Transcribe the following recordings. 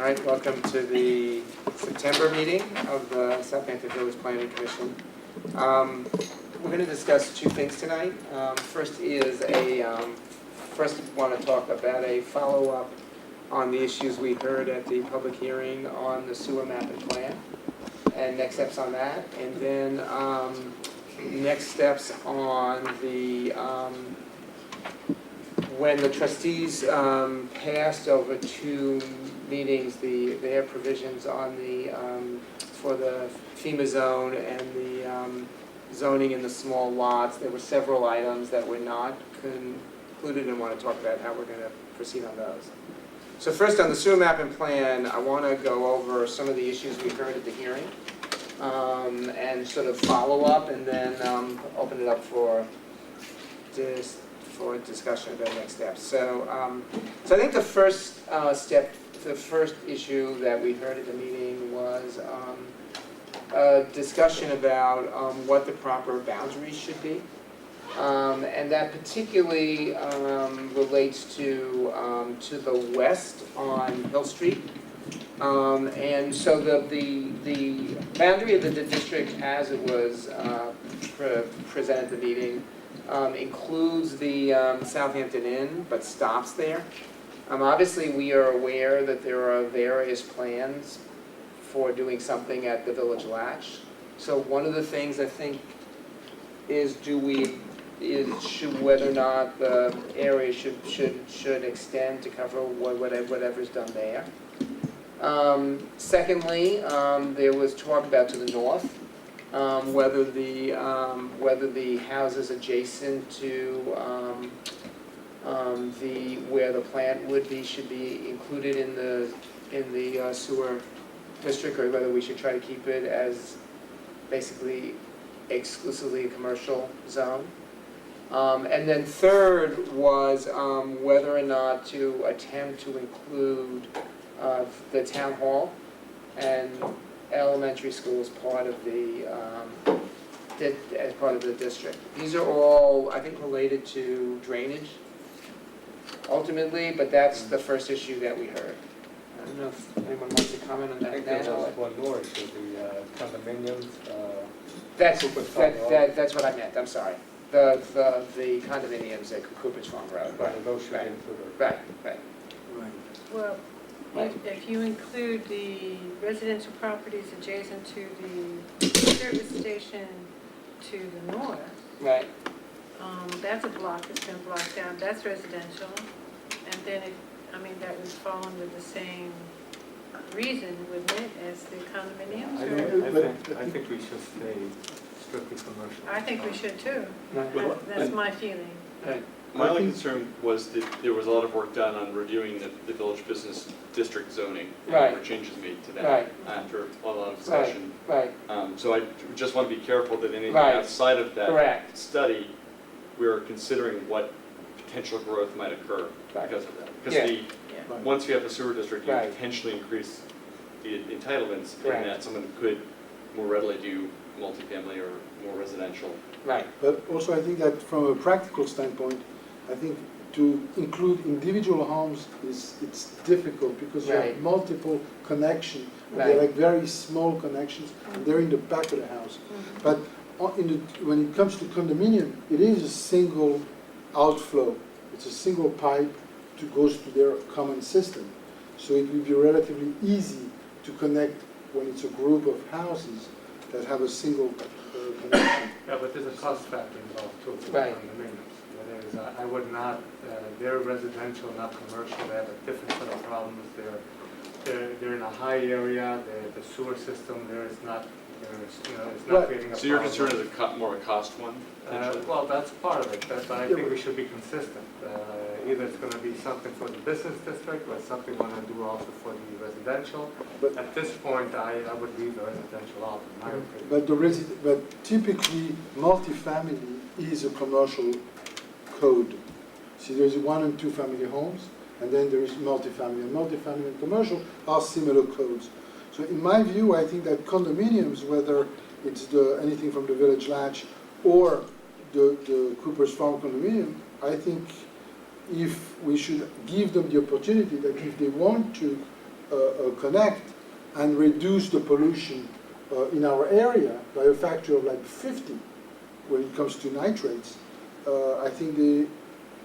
right, welcome to the September meeting of the Southampton Village Planning Commission. We're going to discuss two things tonight. First is first we want to talk about a follow-up on the issues we heard at the public hearing on the sewer map and plan, and next steps on that. And then next steps on the when the trustees passed over two meetings their provisions on the for the FEMA zone and the zoning in the small lots, there were several items that were not concluded, and want to talk about how we're going to proceed on those. So first, on the sewer map and plan, I want to go over some of the issues we heard at the hearing and sort of follow up, and then open it up for discussion about next steps. So I think the first step, the first issue that we heard at the meeting was a discussion about what the proper boundaries should be. And that particularly relates to the west on Hill Street. And so the boundary of the district as it was presented at the meeting includes the Southampton Inn, but stops there. Obviously, we are aware that there are various plans for doing something at the Village Latch. So one of the things I think is whether or not the area should extend to cover whatever's done there. Secondly, there was talk about to the north. Whether the houses adjacent to where the plant would be should be included in the sewer district, or whether we should try to keep it as basically exclusively a commercial zone. And then third was whether or not to attempt to include the town hall and elementary school as part of the district. These are all, I think, related to drainage ultimately, but that's the first issue that we heard. I don't know if anyone wants to comment on that. I think there was one more issue, the condominiums. That's what I meant, I'm sorry. The condominiums at Cooper's Farm Road. Right, those should be included. Right. Well, if you include the residential properties adjacent to the service station to the north, Right. that's a block that's been blocked down, that's residential. And then that would fall under the same reason, wouldn't it, as the condominiums? I think we should stay strictly commercial. I think we should too. Well, That's my feeling. Right. My only concern was that there was a lot of work done on reviewing the village business district zoning. And Right. there were changes made to that Right. after a lot of discussion. Right. So I just want to be careful that anything Right. outside of that Correct. study, we're considering what potential growth might occur Right. because of that. Yeah. Because once you have the sewer district, you Right. potentially increase the entitlements, Correct. and that someone could more readily do multifamily or more residential. Right. But also I think that from a practical standpoint, I think to include individual homes it's difficult because you Right. have multiple connections. Right. They're like very small connections, and they're in the back of the house. But when it comes to condominium, it is a single outflow. It's a single pipe that goes to their common system. So it will be relatively easy to connect when it's a group of houses that have a single connection. Yeah, but there's a cost factor involved too. For Right. condominiums. I would not, they're residential, not commercial, they have a different set of problems. They're in a high area, the sewer system there is not, it's not Right. creating a problem. So your concern is more of a cost one, potentially? Well, that's part of it, but I think we should be consistent. Either it's going to be something for the business district, or something we want to do also for the residential. But- At this point, I would leave the residential out, in my opinion. But typically, multifamily is a commercial code. See, there's 1 and 2 family homes, and then there is multifamily. And multifamily and commercial are similar codes. So in my view, I think that condominiums, whether it's anything from the Village Latch or the Cooper's Farm condominium, I think if we should give them the opportunity that if they want to connect and reduce the pollution in our area by a factor of like 50 when it comes to nitrates, I think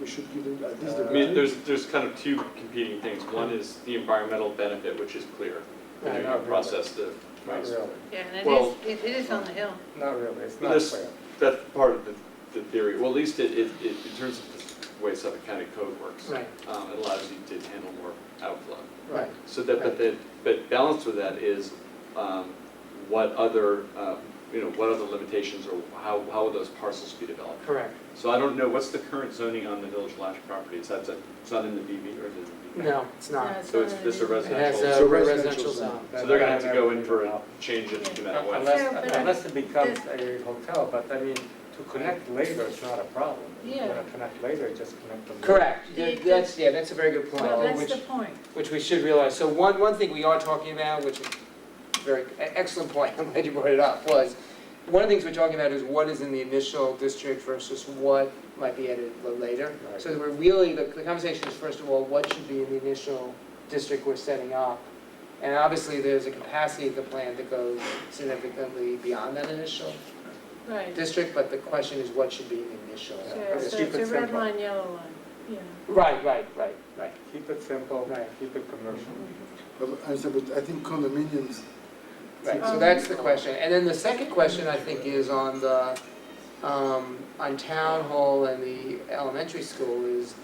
we should give them at least the. I mean, there's kind of two competing things. One is the environmental benefit, which is clear. Yeah, You not really. process the Not waste. really, Yeah, and Well- it is on the hill. not really, it's not There's- clear. That's part of the theory. Well, at least in terms of the way Suffolk County code works. Right, It allows you to handle more outflow. right. So that, but balanced with that is, what other, what other limitations or how will those parcels be developed? Correct. So I don't know, what's the current zoning on the Village Lash property? Is that, it's not in the BV or is it? in the BV? No, it's not. So it's just a It has residential, a So residential residential zone. so they're gonna have to go in for a change in no matter Unless, Yeah, but unless it becomes a hotel, but I mean, to connect later is not a problem. If Yeah. you're gonna connect later, just connect them. Correct. The- That's a very good point. Well, that's which- the point. Which we should realize. So one thing we are talking about, which is very, excellent point, I'm glad you brought it up, was, one of the things we're talking about is what is in the initial district versus what might be added a little later. Right. So we're really, the conversation is first of all, what should be in the initial district we're setting up? And obviously, there's a capacity of the plan that goes significantly beyond that initial Right. district, but the question is what should be in the initial. So Let's so keep it's it a red simple. line, yellow line, yeah. Right. Keep it simple, Right. keep it commercial. But I think condominiums. Right, so that's the question. And then the second question, I think, is on the, on Town Hall and the elementary school is,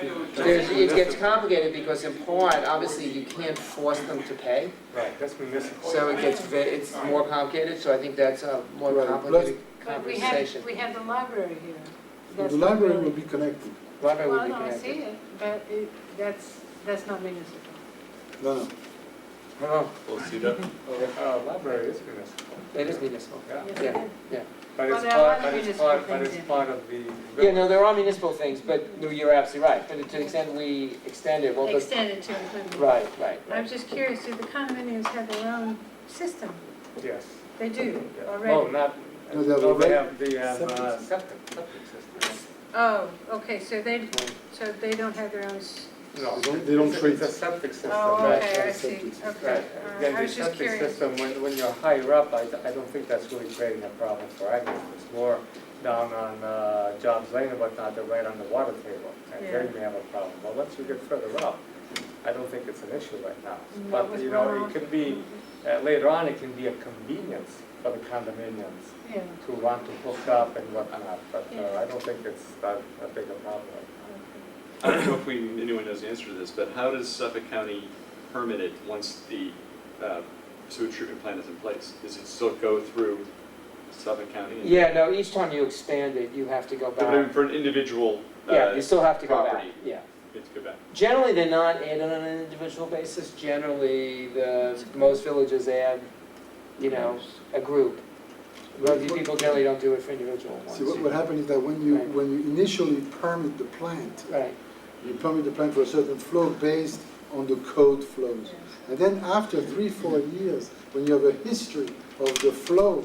it gets complicated because in part, obviously, you can't force them to pay. Right, that's municipal. So it gets, it's more complicated, so I think that's a more Right, complicated But conversation. we have the library here. The That's library not will really- be connected. Library would Well, be no, I connected. see it, but that's not municipal. No. Oh, We'll see that. Library is municipal. it is municipal. Yeah. Yes, Yeah, it yeah. But Well, it's there are part, other but it's municipal part, but things it's in part of the. Yeah, no, there are municipal things, but no, you're absolutely right. But to the extent we extend it, well, is. the, Extended to include. right. I'm just curious, do the condominiums have their own system? Yes. They do Oh, already? not, No, they have no, a they have septic septic system. Oh, okay, so they don't have their own, No. They don't It's- treat. It's a septic system. oh, right? okay, I Right, see, septic okay. Right. All right. Again, I the was just septic curious. system, when you're higher up, I don't think that's really creating a problem for agriculture. It's more down on Jobs Lane and whatnot, they're right on the water table. And there you may have a problem. But once you get further up, I don't think it's an issue right now. What But, was you know, wrong? it could be, later on, it can be a convenience for the condominiums Yeah, to want to hook up and whatnot. But Yeah. I don't think it's that a big a problem right I don't know if anyone knows the answer to this, but how does Suffolk County permit it once the sewage treatment plant is in place? Does it still go through Suffolk County? Yeah, no, each time you expand it, you have to go But I mean, back. for an individual, Yeah, you still have to go back, property. yeah. you have to go back. Generally, they're not added on an individual basis. Generally, most villages add, a group. But these people generally don't do it for individual ones. See, what happens is that when you initially permit the plant, Right, you permit the plant for a certain flow based on the code flows. And then after 3-4 years, when you have a history of the flow,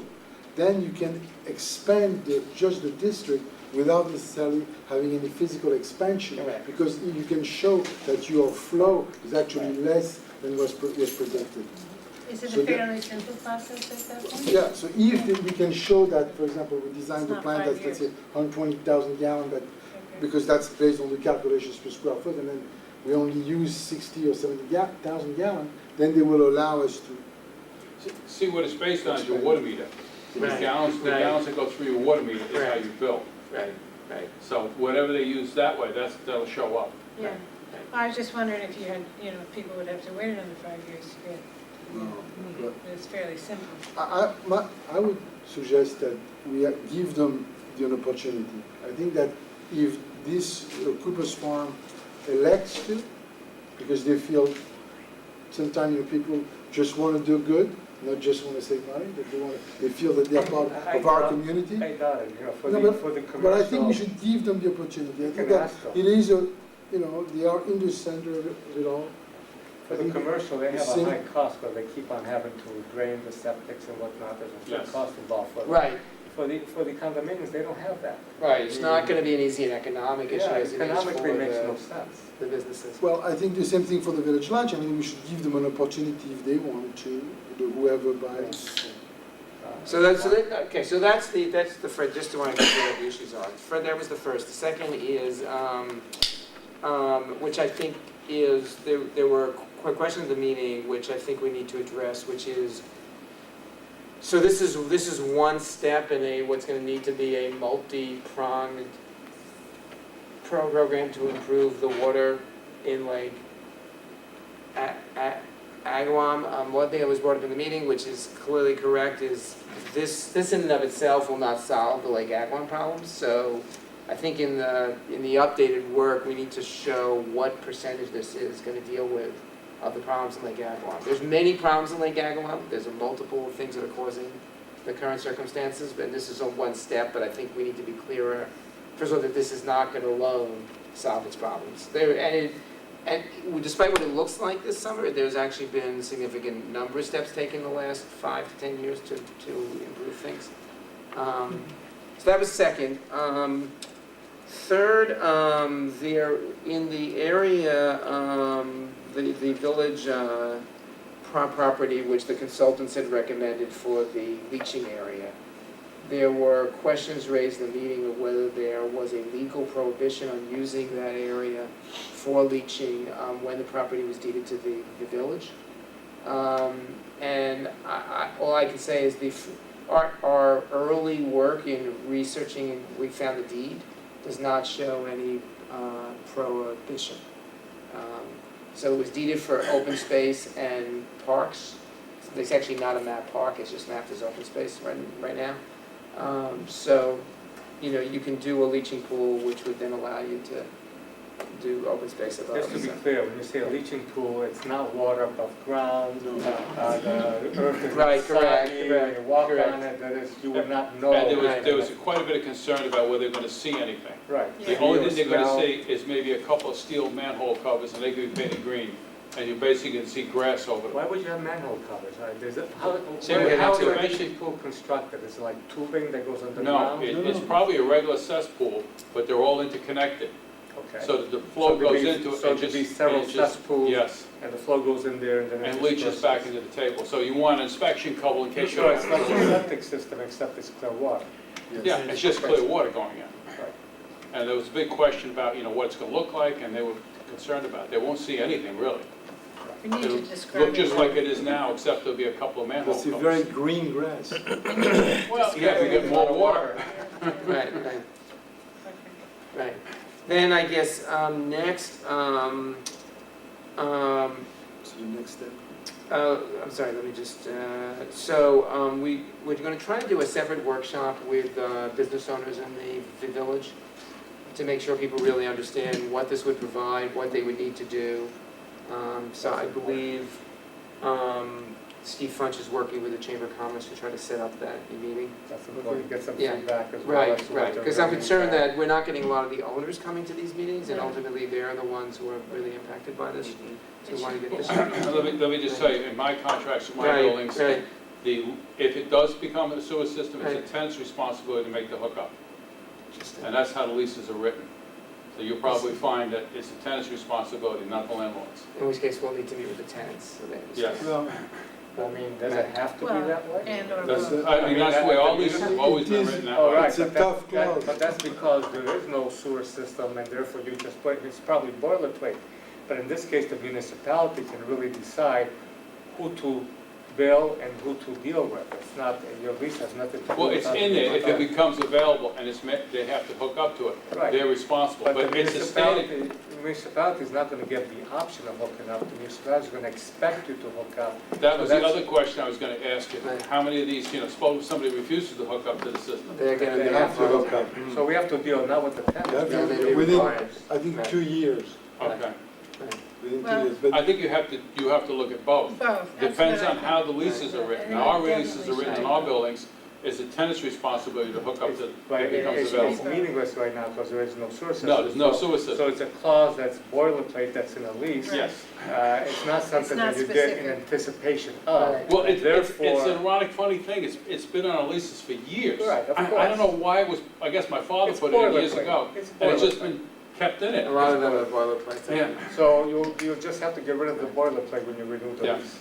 then you can expand just the district without necessarily having any physical expansion. Correct. Because you can show that your flow is actually less than was predicted. is it So a that- fairly simple process at that point? Yeah, so if we can show that, for example, we designed It's the not plant 5 that's, let's say, years. 120,000 gallons, Okay. because that's based on the calculations per square foot, and then we only use 60 or 70,000 gallons, then they will allow us to. See, what it's based on is your water meter. The Right. gallons that go through your water meter is how you bill. right. So whatever they use that way, that'll show up. Yeah, I was just wondering if you had, if people would have to wait another 5 years to get, But it's fairly simple. I would suggest that we give them the opportunity. I think that if this Cooper's Farm elects to, because they feel sometimes people just want to do good, not just want to save money, but they feel that they are part of our community. now. I doubt it, for No, the commercial. But I think we should give them the opportunity. I think can that ask them. it is they are in the center of it all. For the commercial, they have a Same- high cost, because they keep on having to drain the septics and whatnot, there's a Yes. cost involved for them. Right, for the condominiums, they don't have that. Right, it's not gonna be an easy and economic issue Yeah, as it is economically for makes no sense. the businesses. Well, I think the same thing for the village lunch. I mean, we should give them an opportunity if they want to, whoever buys. So okay, so that's the first, just to want to go through what the issues are. That was the first. The second is, which I think is, there were questions at the meeting, which I think we need to address, which is, so this is one step in what's gonna need to be a multi-pronged program to improve the water in Lake Agawam. One thing that was brought up in the meeting, which is clearly correct, is this in and of itself will not solve the Lake Agawam problems. So I think in the updated work, we need to show what percentage this is going to deal with of the problems in Lake Agawam. There's many problems in Lake Agawam. There's multiple things that are causing the current circumstances, but this is on one step. But I think we need to be clearer, first of all, that this is not going to alone solve its problems. And despite what it looks like this summer, there's actually been significant number of steps taken in the last 5 to 10 years to improve things. So that was second. Third, there in the area, the village property, which the consultants had recommended for the leaching area, there were questions raised in the meeting of whether there was a legal prohibition on using that area for leaching when the property was deeded to the village. And all I can say is our early work in researching, and we found the deed, does not show any prohibition. So it was deeded for open space and parks. It's actually not a map park, it's just mapped as open space right now. So, you can do a leaching pool, which would then allow you to do open space above. Just to be clear, when you say a leaching pool, it's not water above ground, the earth is Right, not correct, soggy, correct, you walk correct. on it, that is, you would not know. And Right. there was quite a bit of concern about whether they're gonna see anything. Right. The only thing they're gonna see is maybe a couple of steel manhole covers, and they could be painted green, and you're basically gonna see grass over them. Why would you have manhole covers? See, we'll get How is into a it. leaching pool constructed? Is it like tubing that goes No, underground? it's probably a regular cesspool, but they're all interconnected, Okay. so that the flow goes into it. So and there'd be just- several and it just- cesspools, Yes, and the flow goes in there and then it and leaches back into the table, so you want an inspection couple in case you Sure, it's like a don't. septic system, except it's clear water. Yeah, it's just clear water going in. Right. And there was a big question about, what it's gonna look like, and they were concerned about it. They won't see anything, really. We need to It'll describe it. look just like it is now, except there'll be a couple of manhole You'll see very covers. green grass. Well, yeah, we get more water. Right. Right. Then I guess, next, So the next step. I'm sorry, let me just, we're gonna try to do a separate workshop with business owners in the village to make sure people really understand what this would provide, what they would need to do. So I believe Steve Funch is working with the Chamber of Commerce to try to set up that meeting. That's important, get some Yeah. feedback as well. Right, as to what right, they're because I'm gonna concerned impact. that we're not getting a lot of the owners coming to these meetings, and Yeah. ultimately they're the ones who are really impacted by this. So we want to get this. Let me just tell you, in my contracts with my Right, buildings, right. if it does become a sewer system, it's Right. a tenant's responsibility to make the hookup. Interesting. And that's how the leases are written. So you'll probably find that it's the tenant's responsibility, not the landlord's. In which case, we'll need to meet with the tenants, so they understand. Yes. Well, I mean, does it have to be Well, that way? and or That's, both. I mean, that's the way all leases have always been It is- written that All way. right, It's a but that- tough clause. But that's because there is no sewer system and therefore you just put, it's probably boilerplate. But in this case, the municipality can really decide who to bill and who to deal with. It's not, your lease has nothing to do with. Well, it's us. in there, if it becomes available and they have to hook up to it, Right. they're responsible. But the But it's a standard. municipality is not gonna give the option of hooking up. The municipality is gonna expect you to hook up. That was So the that's- other question I was gonna ask you. Right. How many of these, suppose somebody refuses to hook up to the system? They're gonna They be have to hook up. Mm. So we have to deal not with the Yeah, tenants. Yeah, they do within, require- I think, Right. 2 years. Okay. Within 2 Well- years. But I think you have to look at both. Both. That's Depends what I on how the think. leases are written. Right. Our Yeah, leases are definitely written in should. our buildings, it's the tenant's responsibility to hook up the, Right, it becomes it's available. meaningless right now because there is no sewer system. No, there's no So- sewer system. So it's a clause that's boilerplate that's in a lease. Right. Yes. It's not something not that you did in specific. anticipation Right. of. Well, it's Therefore- an ironic, funny thing, it's been on our leases for years. Right, of I don't course. know why it was, I guess my father It's put it in years boilerplate. ago, It's and it's just boilerplate. been kept in it. A lot of them are boilerplates. Yeah. So you'll just have to get rid of the boilerplate when you renew the Yeah. lease.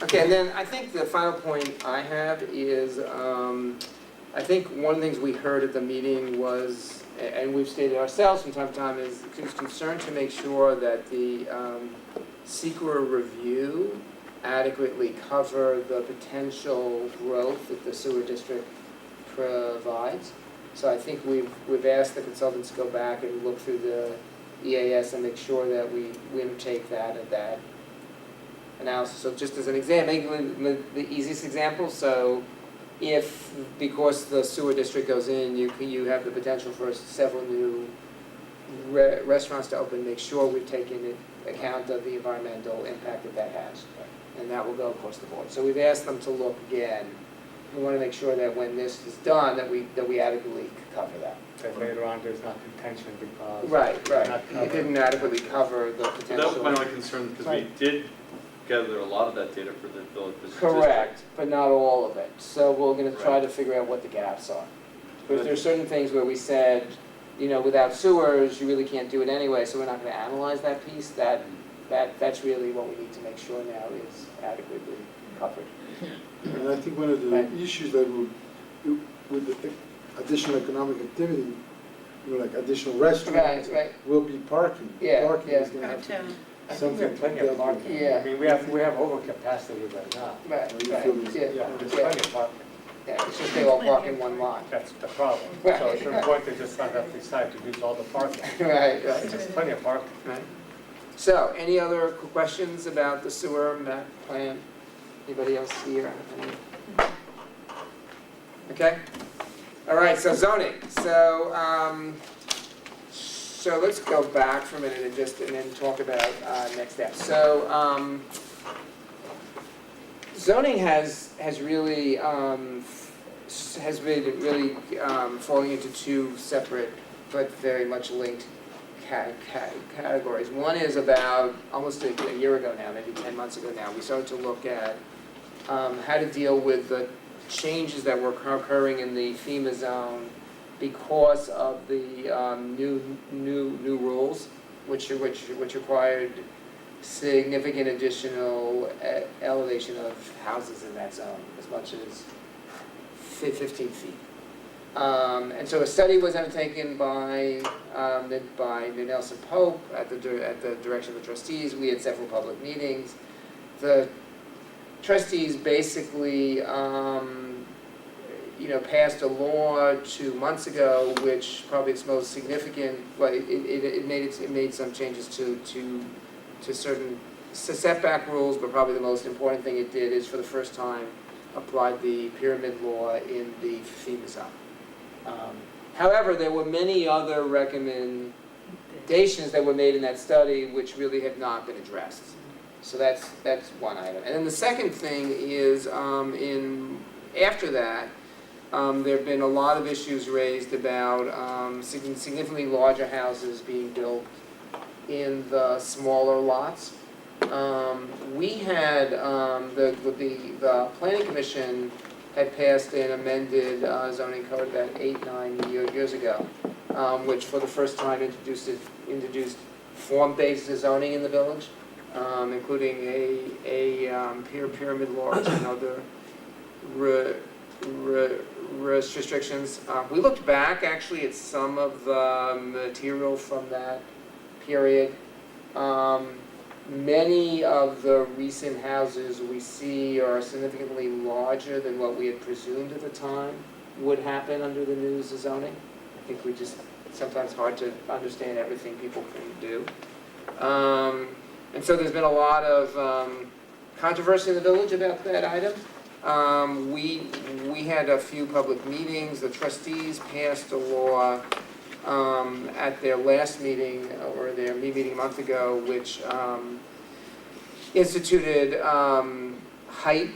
Okay, and then I think the final point I have is, I think one of the things we heard at the meeting was, and we've stated ourselves from time to time, is concern to make sure that the SEQR review adequately cover the potential growth that the sewer district provides. So I think we've asked the consultants to go back and look through the EAS and make sure that we undertake that analysis. So just as an example, the easiest example, so if, because the sewer district goes in, you have the potential for several new restaurants to open, make sure we've taken account of the environmental impact that has. And that will go across the board. So we've asked them to look again. We want to make sure that when this is done, that we adequately cover that. That later on, there's not contention because. Right, right. Not It covered. didn't adequately cover the But potential. that was my only concern, because we Right. did gather a lot of that data for the district. Correct, but not all of it. So we're gonna try Right. to figure out what the gaps are. Because there's certain things where we said, without sewers, you really can't do it anyway, so we're not gonna analyze that piece. That's really what we need to make sure now is adequately covered. And I think one of the Right. issues that with the additional economic activity, like additional restaurants, Right. will be parking. Yeah, Parking yeah. is gonna have to Uptown. be I think we have plenty of dealt with. parking. Yeah. I mean, we have overcapacity right now. Right, You right, feel me? yeah, Yeah, there's yeah. plenty of parking. Yeah, it's just they all park in one lot. That's the problem. Right. So at some point, they just not have to decide to use all the parking. Right, There's right. plenty of parking. Right. So, any other questions about the sewer map plan? Anybody else here? Okay. All right, so zoning. So let's go back for a minute and then talk about next steps. So, zoning has really been really falling into two separate but very much linked categories. One is about almost a year ago now, maybe 10 months ago now, we started to look at how to deal with the changes that were occurring in the FEMA zone because of the new rules, which required significant additional elevation of houses in that zone, as much as 15 feet. And so a study was undertaken by Nelson Pope at the direction of the trustees. We had several public meetings. The trustees basically, passed a law 2 months ago, which probably its most significant. Well, it made some changes to certain setback rules, but probably the most important thing it did is for the first time applied the pyramid law in the FEMA zone. However, there were many other recommendations that were made in that study which really have not been addressed. So that's one item. And then the second thing is, after that, there have been a lot of issues raised about significantly larger houses being built in the smaller lots. We had, the Planning Commission had passed an amended zoning code about 8-9 years ago, which for the first time introduced form-based zoning in the village, including a pyramid law and other restrictions. We looked back actually at some of the material from that period. Many of the recent houses we see are significantly larger than what we had presumed at the time would happen under the new zoning. I think we just, sometimes hard to understand everything people can do. And so there's been a lot of controversy in the village about that item. We had a few public meetings. The trustees passed a law at their last meeting, or their meeting a month ago, which instituted height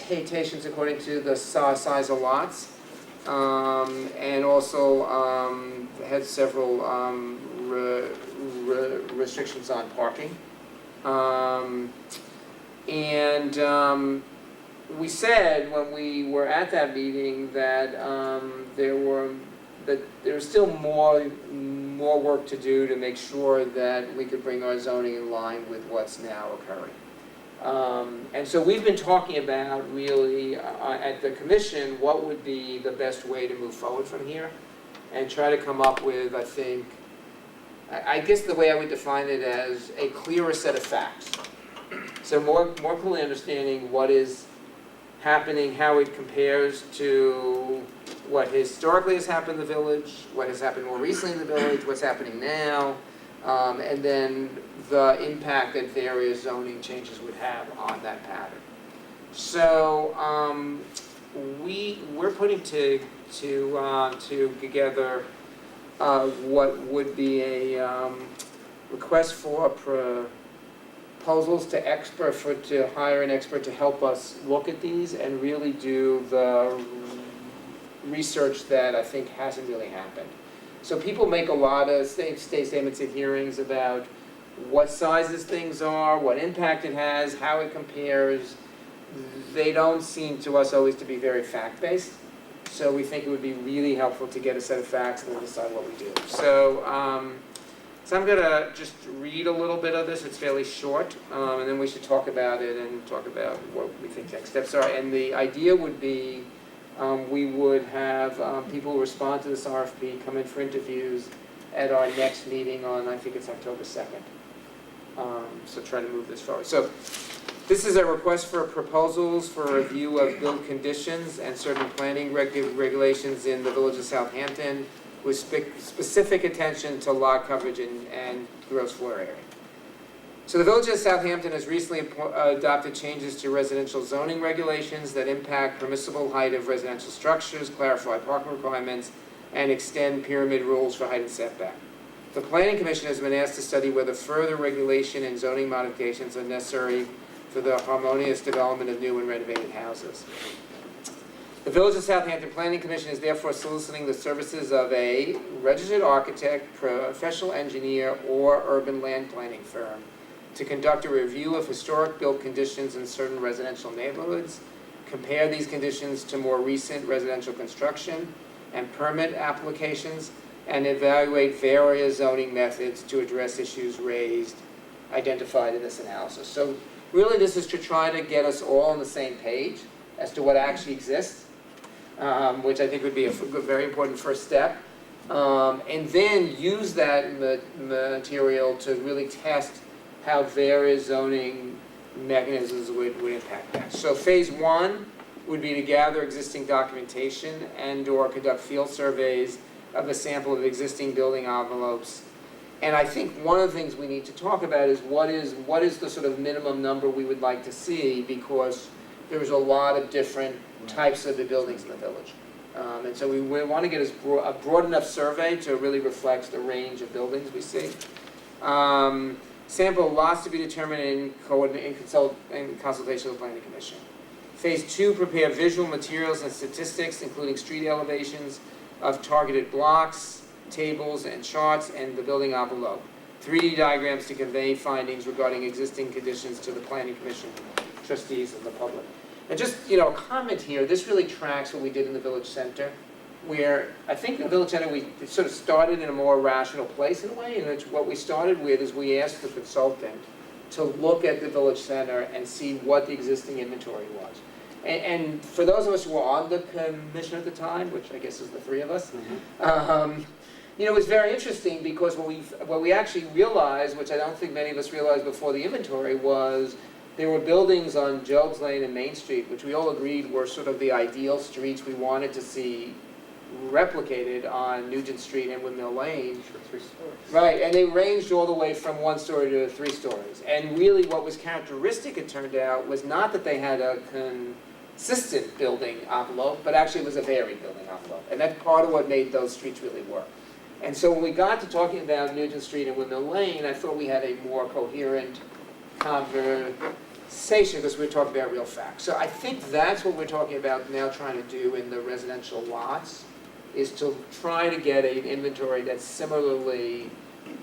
limitations according to the size of lots. And also had several restrictions on parking. We said when we were at that meeting that there was still more work to do to make sure that we could bring our zoning in line with what's now occurring. And so we've been talking about really at the commission what would be the best way to move forward from here and try to come up with, I guess the way I would define it as a clearer set of facts. So more clearly understanding what is happening, how it compares to what historically has happened in the village, what has happened more recently in the village, what's happening now, and then the impact that various zoning changes would have on that pattern. So we're putting together what would be a request for proposals to hire an expert to help us look at these and really do the research that I think hasn't really happened. So people make a lot of statements at hearings about what sizes things are, what impact it has, how it compares. They don't seem to us always to be very fact-based. So we think it would be really helpful to get a set of facts and then decide what we do. So I'm going to just read a little bit of this. It's fairly short, and then we should talk about it and talk about what we think next steps are. And the idea would be we would have people who respond to this RFP come in for interviews at our next meeting on, I think it's October 2nd. So try to move this forward. So this is a request for proposals for a review of build conditions and certain planning regulations in the village of Southampton with specific attention to lot coverage and gross floor area. So the village of Southampton has recently adopted changes to residential zoning regulations that impact permissible height of residential structures, clarify parking requirements, and extend pyramid rules for height and setback. The Planning Commission has been asked to study whether further regulation and zoning modifications are necessary for the harmonious development of new and renovated houses. The Village of Southampton Planning Commission is therefore soliciting the services of a registered architect, professional engineer, or urban land planning firm to conduct a review of historic built conditions in certain residential neighborhoods, compare these conditions to more recent residential construction and permit applications, and evaluate various zoning methods to address issues identified in this analysis. So really this is to try to get us all on the same page as to what actually exists, which I think would be a very important first step. And then use that material to really test how various zoning mechanisms would impact that. So phase one would be to gather existing documentation and or conduct field surveys of a sample of existing building envelopes. And I think one of the things we need to talk about is what is the sort of minimum number we would like to see, because there's a lot of different types of the buildings in the village. And so we want to get a broad enough survey to really reflect the range of buildings we see. Sample lots to be determined in consultation with the Planning Commission. Phase two, prepare visual materials and statistics, including street elevations of targeted blocks, tables, and charts, and the building envelope. 3D diagrams to convey findings regarding existing conditions to the Planning Commission, trustees, and the public. And just, a comment here, this really tracks what we did in the Village Center, where I think the Village Center, we sort of started in a more rational place in a way, and it's what we started with is we asked the consultant to look at the Village Center and see what the existing inventory was. And for those of us who were on the commission at the time, which I guess is the three of us, it was very interesting because what we actually realized, which I don't think many of us realized before the inventory, was there were buildings on Jobs Lane and Main Street, which we all agreed were sort of the ideal streets we wanted to see replicated on Nugent Street and Windmill Lane. For 3 stories. Right, and they ranged all the way from 1 story to 3 stories. And really what was characteristic, it turned out, was not that they had a consistent building envelope, but actually it was a varied building envelope. And that's part of what made those streets really work. And so when we got to talking about Nugent Street and Windmill Lane, I thought we had a more coherent conversation sensation because we're talking about real facts. So I think that's what we're talking about now trying to do in the residential lots, is to try to get an inventory that similarly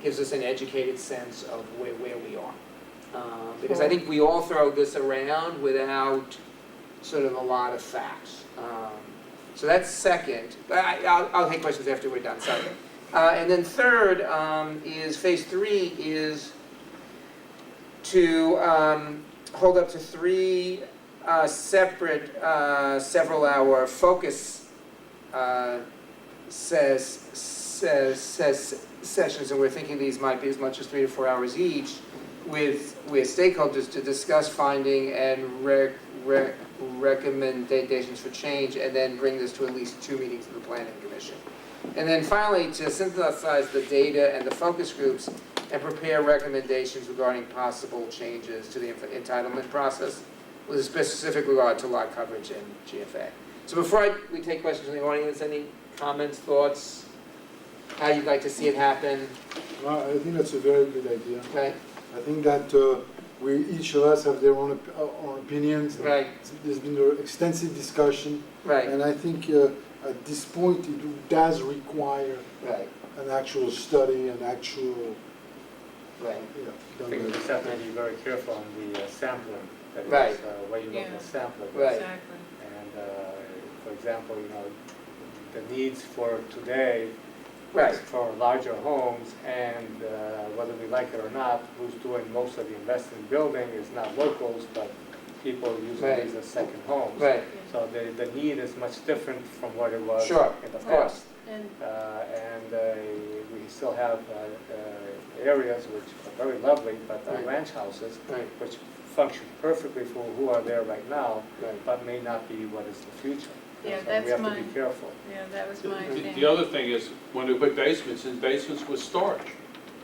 gives us an educated sense of where we are. Because I think we all throw this around without sort of a lot of facts. So that's second. I'll take questions after we're done, sorry. And then third is phase 3 is to hold up to 3 separate several-hour focus sessions, and we're thinking these might be as much as 3 to 4 hours each, with stakeholders to discuss finding and recommendations for change, and then bring this to at least 2 meetings of the Planning Commission. And then finally, to synthesize the data and the focus groups and prepare recommendations regarding possible changes to the entitlement process with a specific regard to lot coverage and GFA. So before we take questions from the audience, any comments, thoughts, how you'd like to see it happen? Well, I think that's a very good idea. Okay, I think that each of us have their own opinions. right, There's been an extensive discussion, right, and I think at this point it does require right, an actual study, an actual, right. I think we just have to be very careful on the sampling, that is, Right. where you look Yeah. at sampling. Right. Exactly. And, for example, the needs for today, Right. for larger homes, and whether we like it or not, who's doing most of the investing building is not locals, but people using Right. these as second homes. Right, So the need is much different from what it was Sure, in the of course. past. And, We still have areas which are very lovely, but are Right. ranch houses, right, which function perfectly for who are there right now, right. but may not be what is the future. Yeah, So that's we have to my- be careful. yeah, that was my The thing. the other thing is, when we put basements in, basements was storage.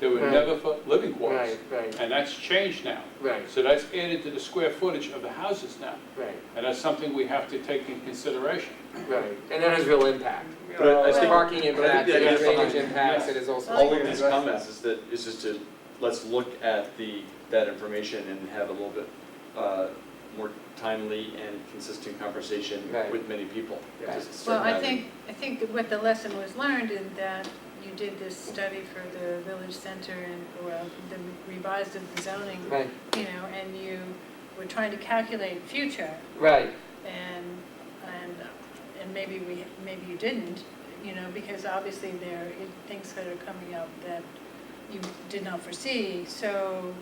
They were Right. never for living quarters. Right, right, And that's changed now. right, So that's added to the square footage of the houses now. right, And that's something we have to take in consideration. right. And that has real impact. But I There's think- parking but I think impacts, the there's idea drainage behind- impacts, and there's also. All of can these address comments is just to, let's look at that information and have a little bit more timely and consistent conversation Right. with many people. Right. Just Well, start I having- think that what the lesson was learned in that you did this study for the village center and, well, the revised of the zoning, Right, and you were trying to calculate future, right, and maybe you didn't, because obviously there are things that are coming up that you did not foresee. So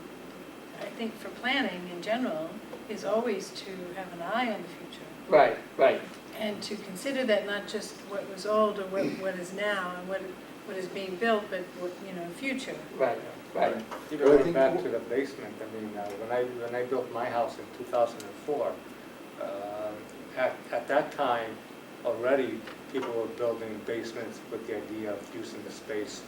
I think for planning in general is always to have an eye on the future right, right, and to consider that not just what was old or what is now and what is being built, but what, future. right, right. Even Well, I going think back w- to the basement, I mean, when I built my house in 2004, at that time, already people were building basements with the idea of using the space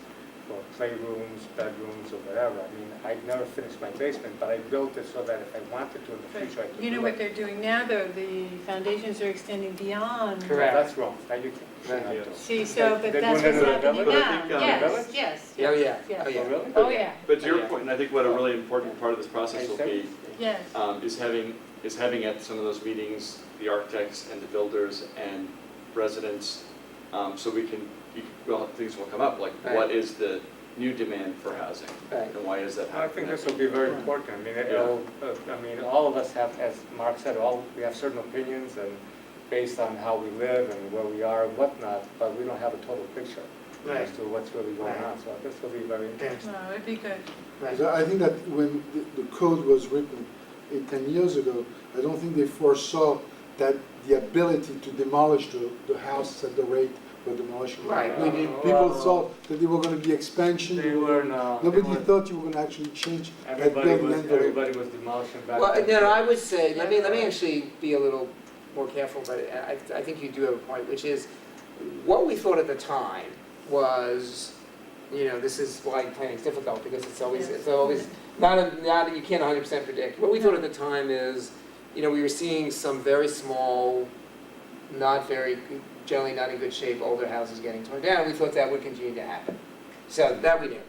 for playrooms, bedrooms, or whatever. I mean, I never finished my basement, but I built it so that if I wanted to in the future, I could You know do what it. they're doing now, though, the foundations are extending beyond. Correct. That's wrong, that you Right. cannot do. See, so, but They're that's doing what's it in the happening village? But I now. think, the Yes, village? yes, Oh, yeah, yes. oh, yeah. Oh, really? Oh, yeah, But to your Yeah. point, and I think what a really important part of this process will be, yes. is having at some of those meetings, the architects and the builders and residents, so things will come up, like Right. what is the new demand for housing? Right. And why is that I think happening? this will be very important. I mean, all of us have, as Mark said, we have certain opinions and based on how we live and where we are and whatnot, but we don't have a total picture Right. as to what's really going on. So this will be very interesting. No, it'd be good. Right. So I think that when the code was written 10 years ago, I don't think they foresaw that the ability to demolish the house at the rate we're demolishing. Right, Now, we did- people thought that there were going to be expansion. They were no. Nobody they were- thought you were going to actually change that Everybody building was, envelope. everybody was demolishing back Well, then. no, I would say, let me actually be a little more careful, but I think you do have a point, which is, what we thought at the time was, this is why planning is difficult, because it's always, you can't 100% predict. What we thought at the time is, we were seeing some very small, generally not in good shape, older houses getting torn down. We thought that would continue to happen. So that we knew,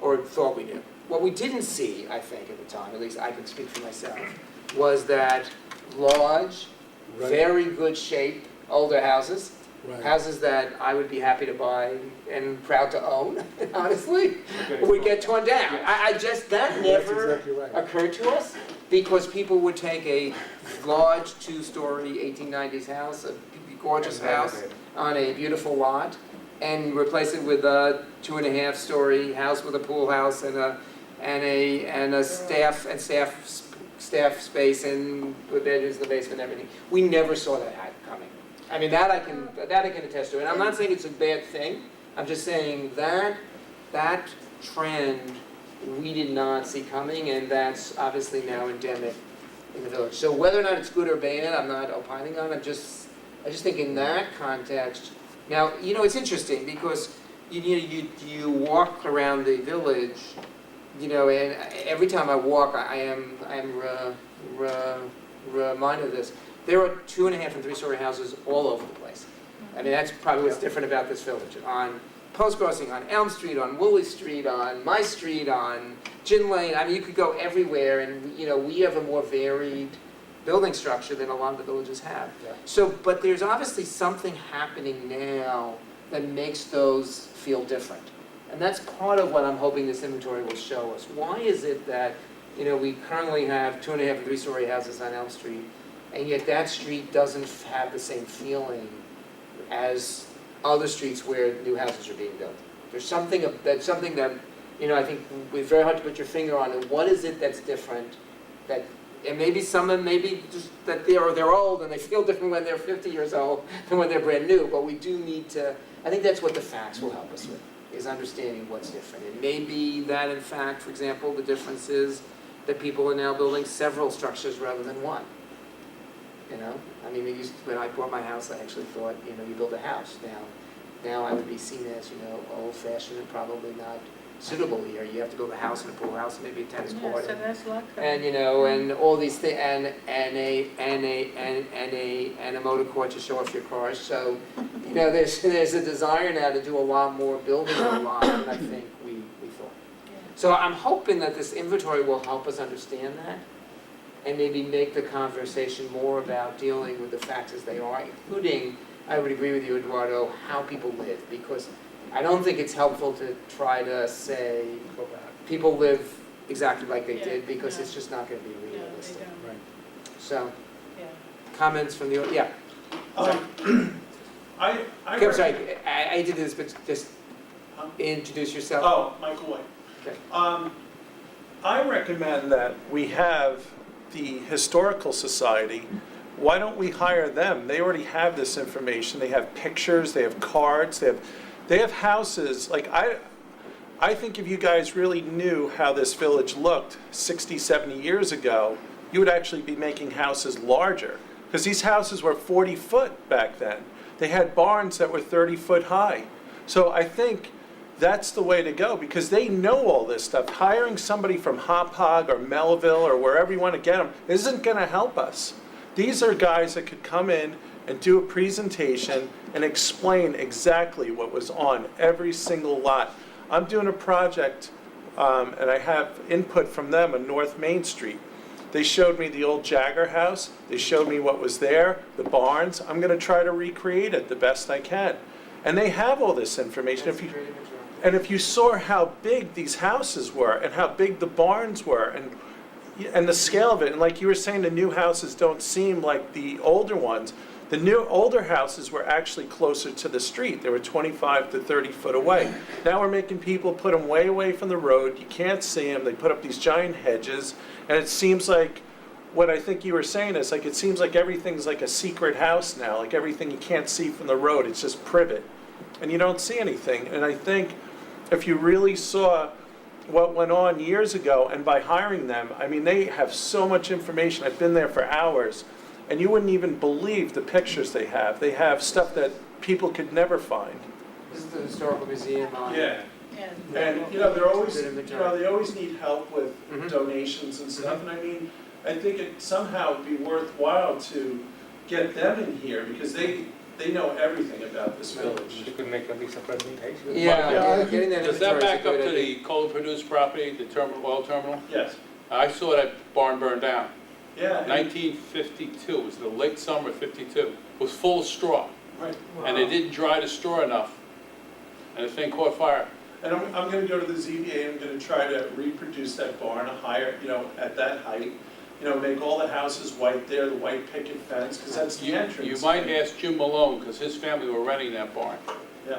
or thought we knew. What we didn't see, I think, at the time, at least I can speak for myself, was that large, Right. very good shape, older houses, Right. houses that I would be happy to buy and proud to own, honestly, Okay. would get torn down. I just, that That's never exactly right. occurred to us, because people would take a large two-story 1890s house, a gorgeous house, on a beautiful lot, and replace it with a 2.5-story house with a pool house and a staff space and with bedrooms in the basement and everything. We never saw that coming. I mean, that I can attest to. And I'm not saying it's a bad thing. I'm just saying that trend we did not see coming, and that's obviously now endemic in the village. So whether or not it's good or bad, I'm not opining on. I just think in that context. Now, you know, it's interesting because you walk around the village, you know, and every time I walk, I am reminded of this. There are 2.5 and 3-story houses all over the place. I mean, that's probably what's different about this village. On Post Crossing, on Elm Street, on Woolley Street, on my street, on Gin Lane. I mean, you could go everywhere, and you know, we have a more varied building structure than a lot of the villages have. Yeah. So, but there's obviously something happening now that makes those feel different. And that's part of what I'm hoping this inventory will show us. Why is it that, you know, we currently have 2.5 and 3-story houses on Elm Street, and yet that street doesn't have the same feeling as other streets where new houses are being built? There's something that, you know, I think it's very hard to put your finger on it. What is it that's different? That, and maybe just that they're old and they feel different when they're 50 years old than when they're brand new. But we do need to. I think that's what the facts will help us with, is understanding what's different. It may be that, in fact, for example, the difference is that people are now building several structures rather than one. You know, I mean, when I bought my house, I actually thought, you know, you build a house. Now I would be seen as, you know, old-fashioned and probably not suitable here. You have to build a house and a pool house and maybe a tennis Yeah, court. so that's luck. And you know, and all these things, and a motor court to show off your cars. So, you know, there's a desire now to do a lot more building a lot than I think we thought. So I'm hoping that this inventory will help us understand that, and maybe make the conversation more about dealing with the facts as they are, including, I would agree with you, Eduardo, how people live, because I don't think it's helpful to try to say Go back. people live exactly like they Yeah, did, because no. it's just not going to be No, they realistic. don't. Right. So, Yeah. comments from the, yeah, I I'm sorry, I did this, but just introduce yourself. Oh, Michael White. Okay. I recommend that we have the Historical Society. Why don't we hire them? They already have this information. They have pictures, they have cards, they have houses. Like, I think if you guys really knew how this village looked 60, 70 years ago, you would actually be making houses larger. Because these houses were 40 foot back then. They had barns that were 30 foot high. So I think that's the way to go, because they know all this stuff. Hiring somebody from Hop Hog or Melville or wherever you want to get them isn't going to help us. These are guys that could come in and do a presentation and explain exactly what was on every single lot. I'm doing a project, and I have input from them on North Main Street. They showed me the old Jagger house. They showed me what was there, the barns. I'm going to try to recreate it the best I can. And they have all this information. That's a great imagery. And if you saw how big these houses were and how big the barns were and the scale of it, and like you were saying, the new houses don't seem like the older ones. The older houses were actually closer to the street. They were 25 to 30 foot away. Now we're making people put them way away from the road. You can't see them. They put up these giant hedges. And it seems like, what I think you were saying is, like, it seems like everything's like a secret house now. Like everything you can't see from the road. It's just privet. And you don't see anything. And I think if you really saw what went on years ago, and by hiring them, I mean, they have so much information. I've been there for hours, and you wouldn't even believe the pictures they have. They have stuff that people could never find. This is the Historical Museum on. Yeah. And And, you know, they're always, Good you inventory. know, they always need help with Mhm. donations and stuff. And I mean, I think it somehow would be worthwhile to get them in here, because they know everything about this village. You could make at least a presentation. Yeah, Yeah, I yeah, getting that Does that inventory is a back up good to idea. the coal produced property, the terminal, oil terminal? Yes. I saw that barn burned down. Yeah. 1952, it was the late summer of '52, it was full of straw, Right. and they didn't dry the straw enough, and the thing caught fire. And I'm gonna go to the ZBA, I'm gonna try to reproduce that barn, higher, at that height. Make all the houses white there, the white picket fence, because that's the entrance. You might ask Jim Malone, because his family were renting that barn. Yeah.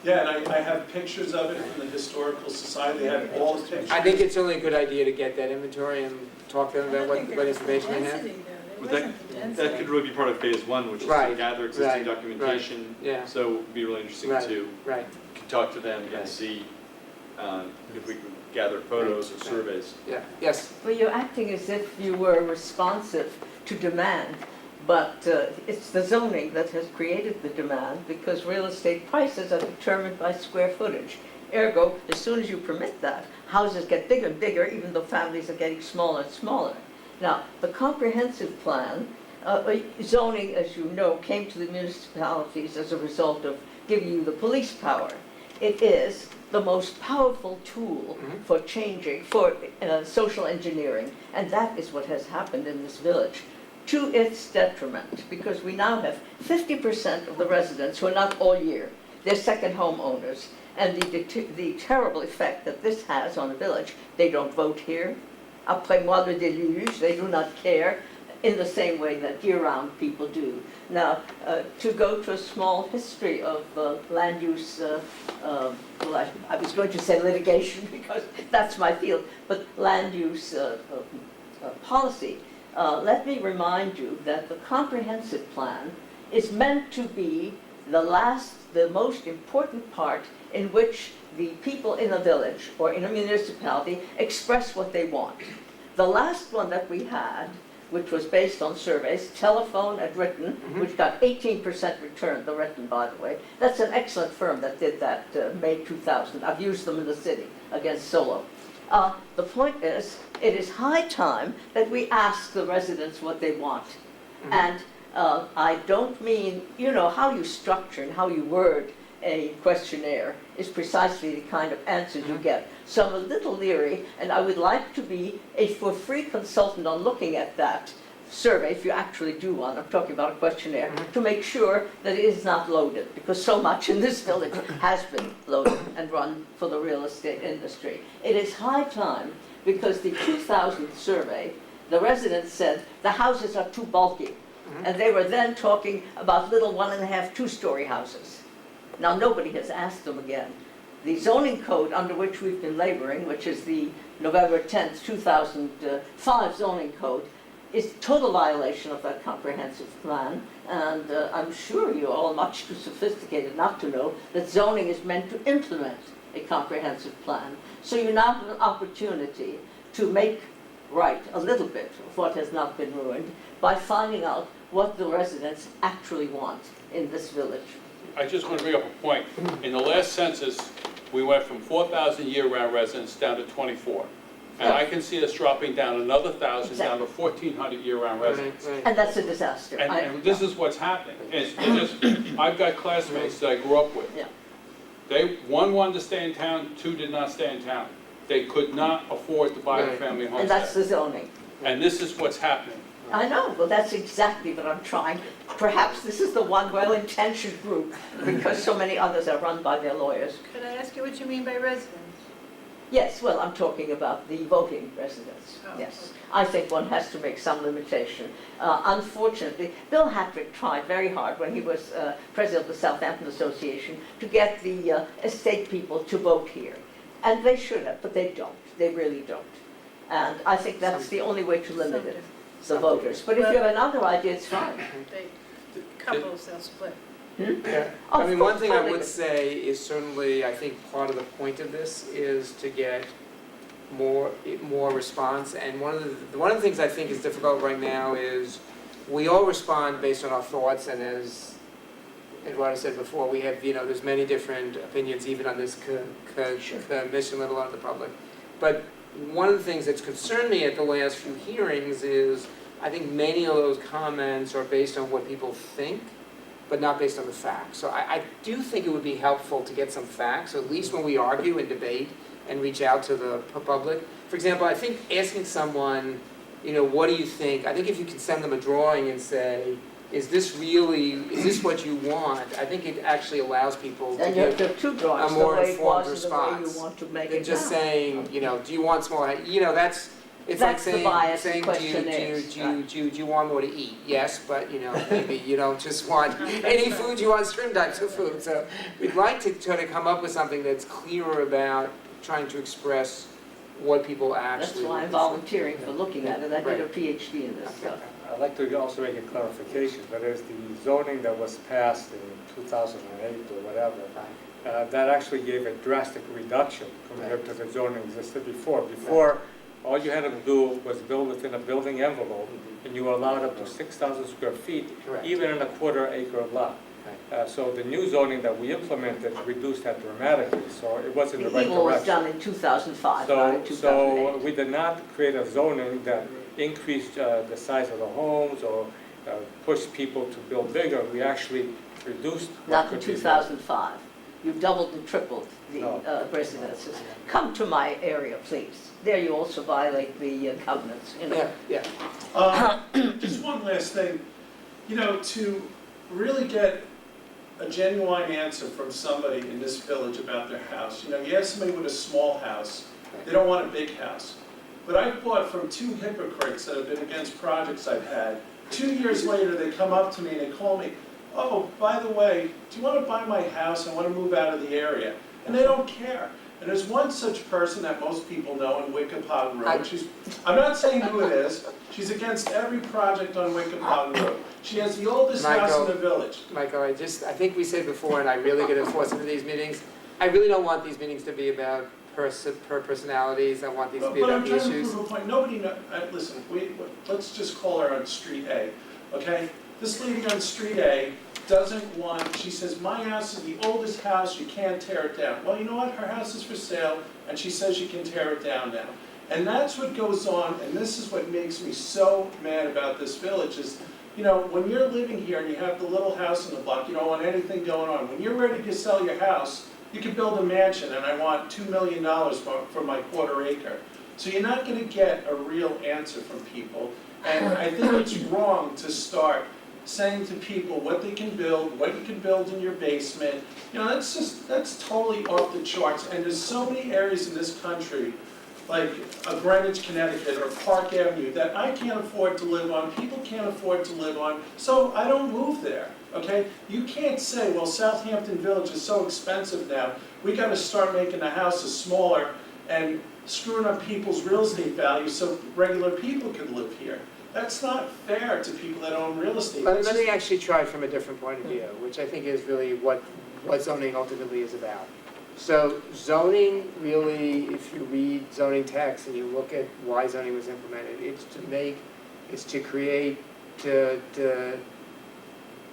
Yeah, and I have pictures of it from the Historical Society, they have all the pictures. I think it's only a good idea to get that inventory and talk to them about what information they have. But that could really be part of phase one, which is to Right, gather existing right, documentation. yeah. So it'd be really interesting Right. to Right, talk to them Right. and see if we can gather photos or Right. surveys. yeah, yes. Well, you're acting as if you were responsive to demand, but it's the zoning that has created the demand because real estate prices are determined by square footage. Ergo, as soon as you permit that, houses get bigger and bigger, even though families are getting smaller and smaller. Now, the comprehensive plan, zoning, as you know, came to the municipalities as a result of giving you the police power. It is the most powerful tool for changing, for social engineering, and that is what has happened in this village, to its detriment, because we now have 50% of the residents who are not all year, they're second homeowners, and the terrible effect that this has on a village, they don't vote here, après moi le déluge, they do not care, in the same way that year-round people do. Now, to go to a small history of land use, well, I was going to say litigation because that's my field, but land use policy, let me remind you that the comprehensive plan is meant to be the most important part in which the people in a village or in a municipality express what they want. The last one that we had, which was based on surveys, telephone and written, which got 18% return, the written, by the way. That's an excellent firm that did that, May 2000. I've used them in the city against Solo. The point is, it is high time that we ask the residents what they want. And I don't mean, how you structure and how you word a questionnaire is precisely the kind of answers you get. So I'm a little leery, and I would like to be a for-free consultant on looking at that survey, if you actually do one, I'm talking about a questionnaire, to make sure that it is not loaded, because so much in this village has been loaded and run for the real estate industry. It is high time, because the 2000 survey, the residents said the houses are too bulky, and they were then talking about little 1.5, 2-story houses. Now, nobody has asked them again. The zoning code under which we've been laboring, which is the November 10th, 2005 zoning code, is total violation of that comprehensive plan. And I'm sure you're all much too sophisticated not to know that zoning is meant to implement a comprehensive plan. So you now have an opportunity to make right a little bit of what has not been ruined by finding out what the residents actually want in this village. I just want to bring up a point. In the last census, we went from 4,000 year-round residents down to 24. And I can see us dropping down another 1,000 down to 1,400 year-round residents. Right. And that's a disaster. And this is what's happening. It's just, I've got classmates that I grew up with. Yeah. One wanted to stay in town, 2 did not stay in town. They could not afford to buy a Right. family And that's homestead. the zoning. And this is what's happening. I know, well, that's exactly what I'm trying. Perhaps this is the one well-intentioned group, because so many others are run by their lawyers. Could I ask you what you mean by residents? Yes, well, I'm talking about the voting residents, Oh, yes. I think one has to make some limitation. Unfortunately, Bill Hattrick tried very hard when he was president of the Southampton Association to get the estate people to vote here. And they should have, but they don't. They really don't. And I think that's the only way to limit it, the voters. But if you have another idea, it's fine. Couples, they'll split. Yeah. Oh, I mean, of one course, thing I totally would good. say is certainly, I think part of the point of this is to get more response. And one of the things I think is difficult right now is we all respond based on our thoughts, and as Eduardo said before, we have, there's many different opinions even on this commission, let alone the public. But one of the things that's concerned me at the last few hearings is I think many of those comments are based on what people think, but not based on the facts. So I do think it would be helpful to get some facts, at least when we argue and debate and reach out to the public. For example, I think asking someone, what do you think? I think if you can send them a drawing and say, is this what you want? I think it actually allows people to And you have give to have two drawings, a the more way it informed was and the way response you want to make than it just now. saying, do you want smaller, that's, it's like That's the saying, bias the saying, question do is, you want more to eat? Yes, but, maybe you don't just want any food, you want certain types of food. So we'd like to try to come up with something that's clearer about trying to express what people That's actually. why I'm volunteering for looking at it. I did a Right. PhD in this stuff. I'd like to also make a clarification, that is the zoning that was passed in 2008 or whatever, that actually gave a drastic reduction compared to the zoning existed before. Before, all you had to do was build within a building envelope, and you were allowed up to 6,000 square feet, Correct. even in a quarter-acre lot. So the new zoning that we implemented reduced that dramatically, so it was in the The right evil was direction. done in 2005, not in So 2008. we did not create a zoning that increased the size of the homes or pushed people to build bigger. We actually reduced. what Not in could be built. 2005. You doubled and tripled the No. residences. Come to my area, please. There you also violate the covenants, Yeah. Just one last thing, to really get a genuine answer from somebody in this village about their house. You ask somebody with a small house, they don't want a big house. But I've bought from two hypocrites that have been against projects I've had. 2 years later, they come up to me and they call me, oh, by the way, do you want to buy my house? I want to move out of the area. And they don't care. And there's one such person that most people know in Wickapog Road. I'm not saying who it is. She's against every project on Wickapog Road. She has the oldest house in the village. Michael, I think we said before, and I really get enforced into these meetings, I really don't want these meetings to be about personalities. I want these to be But I'm about the trying to issues. prove a point. Nobody knows. Listen, let's just call her on Street A, okay? This lady on Street A doesn't want, she says, my house is the oldest house, you can't tear it down. Well, you know what? Her house is for sale, and she says you can tear it down now. And that's what goes on, and this is what makes me so mad about this village is, when you're living here and you have the little house in the block, you don't want anything going on. When you're ready to sell your house, you can build a mansion, and I want $2 million for my quarter acre. So you're not going to get a real answer from people, and I think it's wrong to start saying to people what they can build, what you can build in your basement. That's totally off the charts, and there's so many areas in this country, like Greenwich, Connecticut, or Park Avenue, that I can't afford to live on, people can't afford to live on, so I don't move there. Okay, you can't say, well, Southampton Village is so expensive now, we got to start making the houses smaller and screwing up people's real estate value so regular people can live here. That's not fair to people that own real estate. Let me actually try from a different point of view, which I think is really what zoning ultimately is about. So zoning really, if you read zoning text and you look at why zoning was implemented, it's to create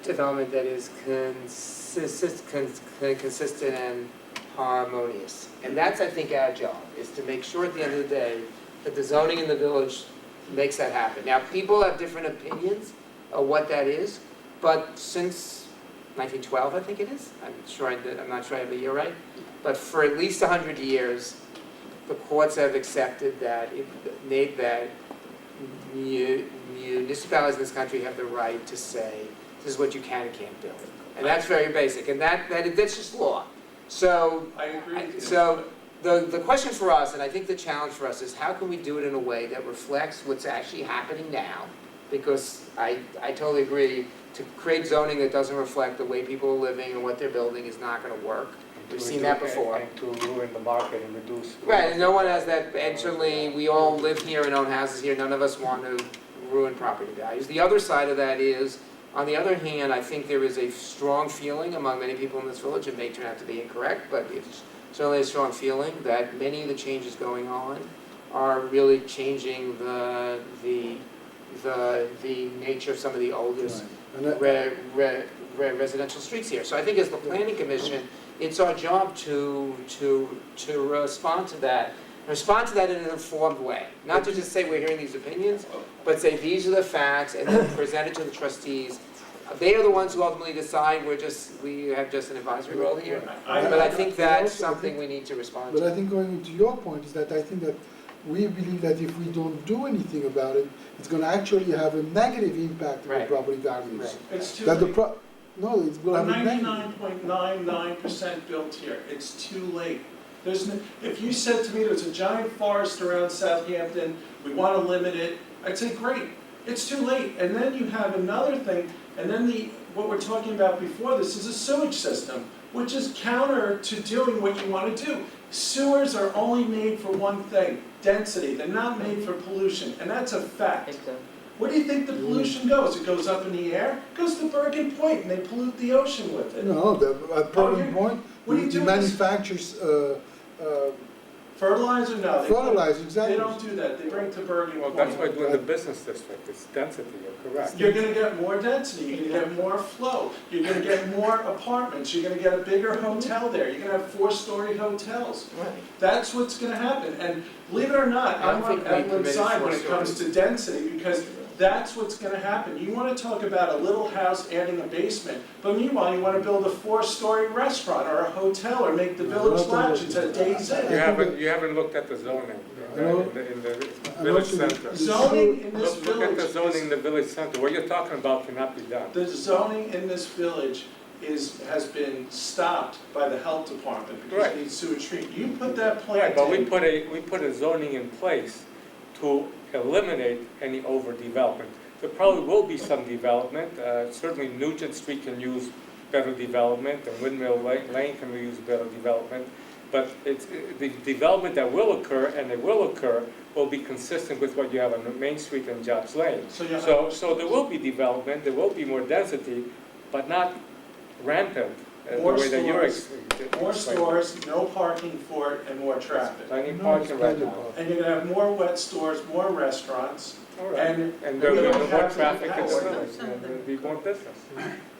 development that is consistent and harmonious. And that's, I think, our job, is to make sure at the end of the day that the zoning in the village makes that happen. Now, people have different opinions of what that is, but since 1912, I think it is, I'm not sure I have the year right, but for at least 100 years, the courts have accepted that municipalities in this country have the right to say, this is what you can and can't build. And that's very basic, and that's just law. So, I agree with you. so the question for us, and I think the challenge for us, is how can we do it in a way that reflects what's actually happening now? Because I totally agree, to create zoning that doesn't reflect the way people are living and what they're building is not gonna work. We've seen that before. And to ruin the market and reduce. Right, and no one has that, and certainly, we all live here and own houses here, none of us want to ruin property values. The other side of that is, on the other hand, I think there is a strong feeling among many people in this village, it may turn out to be incorrect, but it's certainly a strong feeling that many of the changes going on are really changing the nature of some of the oldest residential streets here. So I think as the planning commission, it's our job to respond to that in an informed way. Not to just say we're hearing these opinions, but say these are the facts and then present it to the trustees. They are the ones who ultimately decide, we have just an advisory role here. But I think that's something we need to respond But I to. think going into your point is that I think that we believe that if we don't do anything about it, it's gonna actually have a negative impact on the Right. property values. Right. It's too That the late. no, it's gonna have a negative. 99.99% built here, it's too late. If you said to me there's a giant forest around Southampton, we want to limit it, I'd say, great, it's too late. And then you have another thing, and then what we're talking about before this is a sewage system, which is counter to doing what you want to do. Sewers are only made for one thing, density, they're not made for pollution, and that's a fact. Exactly. Where do you think the pollution goes? It goes up in the air, it goes to Bergen Point, and they pollute the ocean with it. No, at Bergen Point, what do you the do with this- manufacturers, Fertilizer, no. they- fertilizer, exactly. They don't do that, they bring it to Bergen Well, Point. that's why doing the business district, it's density, you're correct. You're gonna get more density, you're gonna get more flow, you're gonna get more apartments, you're gonna get a bigger hotel there, you're gonna have 4-story hotels. Right. That's what's gonna happen, and believe it or not, I don't I'm on think we Edmund's permitted side when 4 it comes to density, because that's what's gonna happen. You wanna talk about a little house adding a basement, but meanwhile, you wanna build a 4-story restaurant or a hotel, or make the No, Village not Lounge that. into Days You Inn. haven't looked at the zoning No. in the And village also center. Zoning in this Look at the village zoning in is, the village center, what you're talking about cannot be done. the zoning in this village has been stopped by the health department because Right. it needs sewage treatment. You put that Right, plant but we in, put a zoning in place to eliminate any overdevelopment. There probably will be some development, certainly Nugent Street can use better development, and Windmill Lane can use better development, but the development that will occur, and it will occur, will be consistent with what you have on Main Street and Jobs Lane. so you have. So there will be development, there will be more density, but not rampant, the More way that you're More explaining. stores, no parking for it, and more traffic. Plenty of No, parking it's right plenty of now. parking. And you're gonna have more wet stores, more restaurants, All right. and And we there'll don't be more have to traffic in the have village, something. and there'll be more business.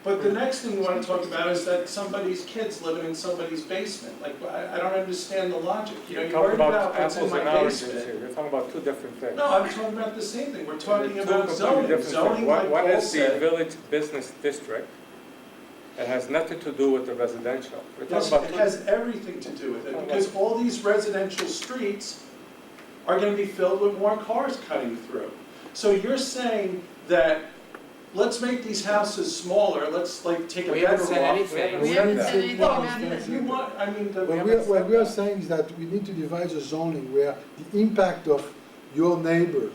but the next thing we wanna talk about is that somebody's kids living in somebody's basement. Like, I don't understand the logic, you know, You're you're worried talking about about what's in apples my and oranges basement. here, you're talking about two different things. No, I'm talking about the same thing, we're talking They're two about completely zoning, different things. zoning like One Paul is the said. village business district, it has nothing to do with the residential. We're Yes, talking about it has everything to do with it, because all these residential streets are gonna be filled with more cars cutting through. So you're saying that, let's make these houses smaller, let's like take a We haven't bedroom said off. anything. We haven't said anything Well, about that. you want, I mean, What we are saying is that we need to devise a zoning where the impact of your neighbor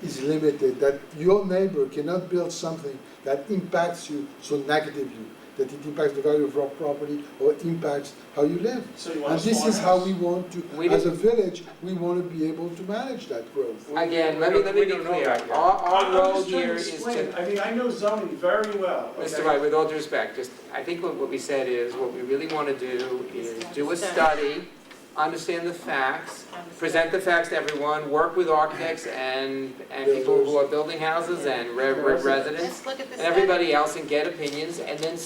is limited, that your neighbor cannot build something that impacts you so negatively, that it impacts the value of your property or impacts how you live. So you want And a this small is how house? we want to, We as a didn't- village, we want to be able to manage that growth. Again, let We me don't be know clear, that yet. our I'm role just trying to here is explain. to, I mean, I know zoning very well, Mr. okay? White, with all due respect, just, I think what we said is, what we really want to do is do a study, understand the facts, present the facts to everyone, work with architects and people who are building houses and residents, Let's look at the and study. everybody else, and get opinions, and then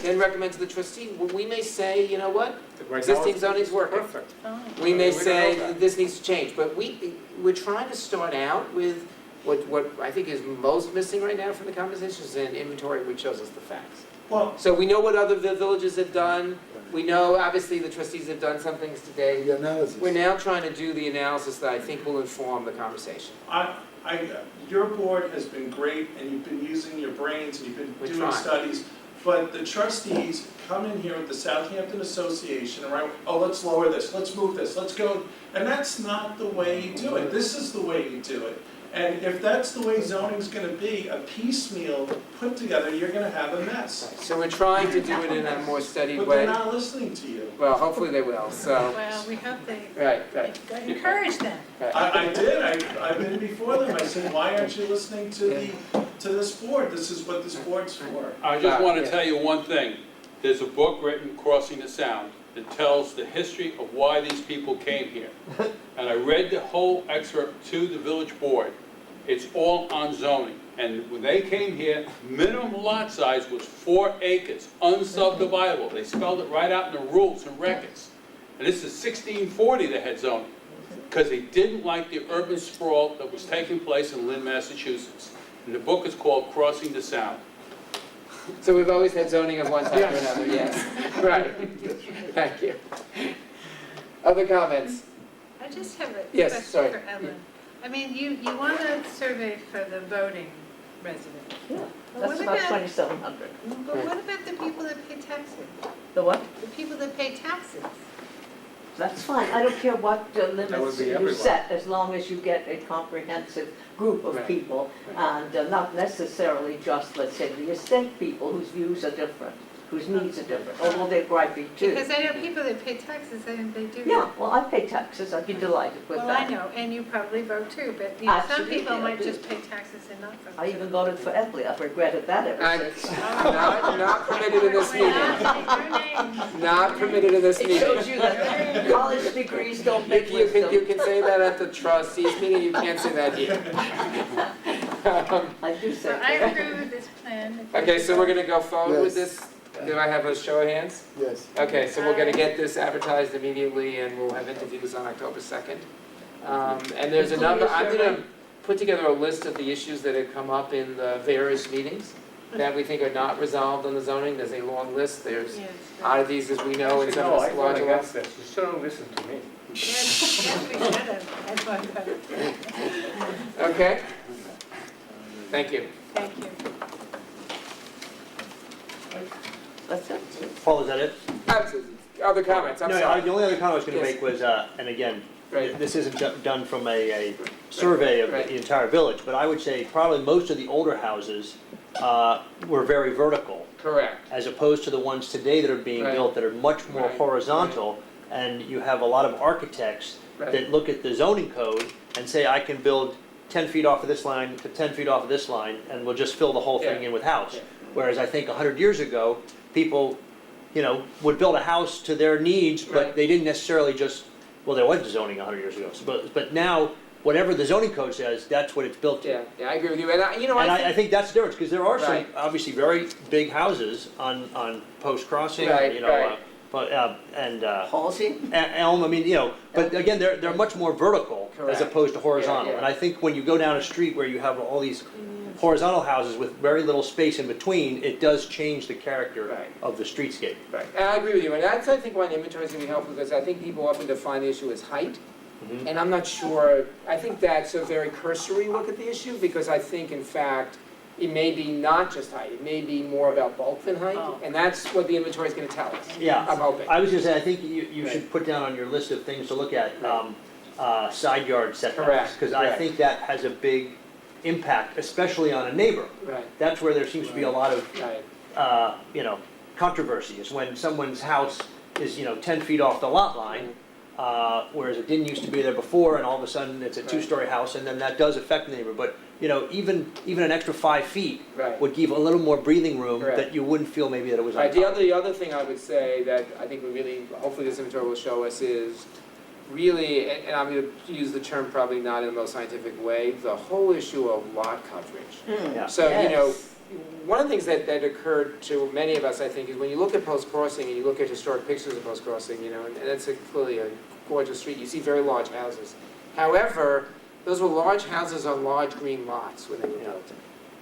then recommend to the trustee. We may say, you know what, Right now, existing it's zoning's working. perfect. Fine. We may We don't know say, that. this needs to change, but we're trying to start out with what I think is most missing right now from the conversation is an inventory which shows us the facts. Well, So we know what other villages have done, we know, obviously, the trustees have done some things today. The analysis. We're now trying to do the analysis that I think will inform the conversation. your board has been great, and you've been using your brains, and you've been We're doing trying. studies, but the trustees come in here with the Southampton Association, and oh, let's lower this, let's move this, let's go, and that's not the way you do it, this is the way you do it. And if that's the way zoning's gonna be, a piecemeal put together, you're gonna have a mess. So we're trying to do it in a more studied But they're way. not listening to you. Well, hopefully they will, so, Well, we hope they right. encourage them. I did, I've been before them, I said, why aren't you listening to this board? This is what this board's for. I just want Yeah. to tell you one thing. There's a book written, Crossing the Sound, that tells the history of why these people came here. And I read the whole excerpt to the village board. It's all on zoning. And when they came here, minimum lot size was 4 acres, unsubdividable. They spelled it right out in the rules and records. And this is 1640 they had zoning, because they didn't like the urban sprawl that was taking place in Lynn, Massachusetts. And the book is called Crossing the Sound. So we've always had zoning of one type or another, yes. Right. Thank you. Other comments? I just have a Yes, question sorry. for Ellen. I mean, you want a survey for the voting residents. Yeah, But that's what about about- 2,700. But what about the people that pay taxes? The what? The people that pay taxes? That's fine, I don't care what limits be you everyone. set, as long as you get a comprehensive group of Right. people, and not necessarily just, let's say, the estate people whose views are different, whose needs are different, although they're gripey too. Because I know people that pay taxes, and they do. Yeah, well, I pay taxes, I'd be delighted with Well, that. I know, and you probably vote too, but you know, some Absolutely, people I might do. just pay taxes and not vote. I even voted for Epley, I've regretted that ever And since. not permitted in this We're not meeting. saying your name. Not permitted in this It meeting. shows you that college degrees don't make You wisdom. can say that at the trustees meeting, you can't say that here. I do say So I that. approve of this plan. Okay, so we're gonna go forward with Yes. this. Do I have a show of hands? Yes. Okay, so we're gonna get this advertised immediately and we'll have interviews on October 2nd. And there's a number, I'm gonna put together a list of the issues that have come up in the various meetings that we think are not resolved on the zoning. There's a long list. There's Yes, oddities, as we know, in some No, of I the vote larger against lots. this, you should have listened to me. yes, we should have, I thought that. Okay? Thank you. Thank you. That's it. Paul, is that it? Absolutely. Other comments, I'm No, sorry. the only other comment I was going to Yes. make was, and again, Right. this isn't done from a survey of Right. the entire village, but I would say probably most of the older houses were very vertical, Correct. as opposed to the ones today that are being Right. built that are much more Right. horizontal. And you have a lot of architects Right. that look at the zoning code and say, I can build 10 feet off of this line to 10 feet off of this line, and we'll just fill the whole thing Yeah. in with house. Yeah. Whereas I think 100 years ago, people, would build a house to their needs, but Right. they didn't necessarily just, well, there was zoning 100 years ago. But now, whatever the zoning code says, that's what it's built to. Yeah, I agree with you. And I And I think that's the difference, because there are some, Right. obviously, very big houses on Post Crossing, Right, right. and Halsey? Elm, but again, they're much more vertical as Correct. opposed to horizontal. Yeah, yeah. And I think when you go down a street where you have all these horizontal houses with very little space in between, it does change the character Right. of the streetscape. Right, and I agree with you, and that's, I think, why an inventory is gonna be helpful, because I think people often define the issue as height, Mhm. and I'm not sure, I think that's a very cursory look at the issue, because I think, in fact, it may be not just height, it may be more about bulk than height, Oh. and that's what the inventory is gonna tell us, Yeah. I'm hoping. I was gonna say, I think you Right. should put down on your list of things to look at, side yard setbacks. Correct, Because I correct. think that has a big impact, especially on a neighbor. Right, That's where there seems to be a lot of, right, controversy, is when someone's house is, 10 feet off the lot line, whereas it didn't used to be there before, and all of a sudden it's a Right. two-story house, and then that does affect the neighbor. But, even an extra 5 feet right. would give a little more breathing room Correct. that you wouldn't feel maybe that it was on Right, top. the other thing I would say that I think we really, hopefully this inventory will show us is really, and I'm gonna use the term probably not in the most scientific way, the whole issue of lot coverage. Yeah. So, Yes. one of the things that occurred to many of us, I think, is when you look at Post Crossing and you look at historic pictures of Post Crossing, and it's clearly a gorgeous street, you see very large houses. However, those were large houses on large green lots when they were Yeah. built.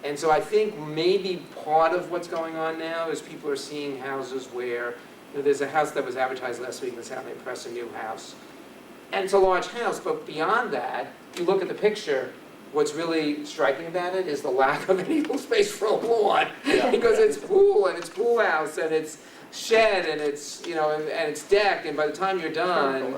And so I think maybe part of what's going on now is people are seeing houses where, there's a house that was advertised last week in South Press, a new house. And it's a large house, but beyond that, if you look at the picture, what's really striking about it is the lack of any space for a lawn. Yeah. Because it's pool, and it's pool house, and it's shed, and it's, and it's deck, and by the time you're done,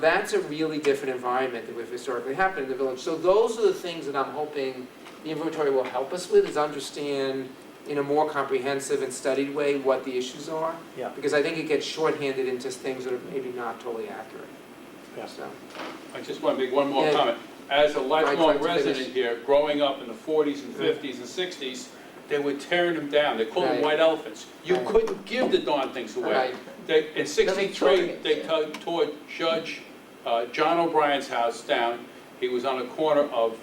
that's a really different environment than we've historically happened in the village. So those are the things that I'm hoping the inventory will help us with, is understand in a more comprehensive and studied way what the issues are. Yeah. Because I think it gets shorthanded into things that are maybe not totally accurate. Yeah. So, I just want to make one more Yeah. comment. As a lifelong Right, to resident finish. here, growing up in the 40s and Right. 50s and 60s, they were tearing them down. They called them Right. white elephants. You Right. couldn't give the darn things away. right, In 63, Victorians, they yeah. tore Judge John O'Brien's house down. He was on a corner of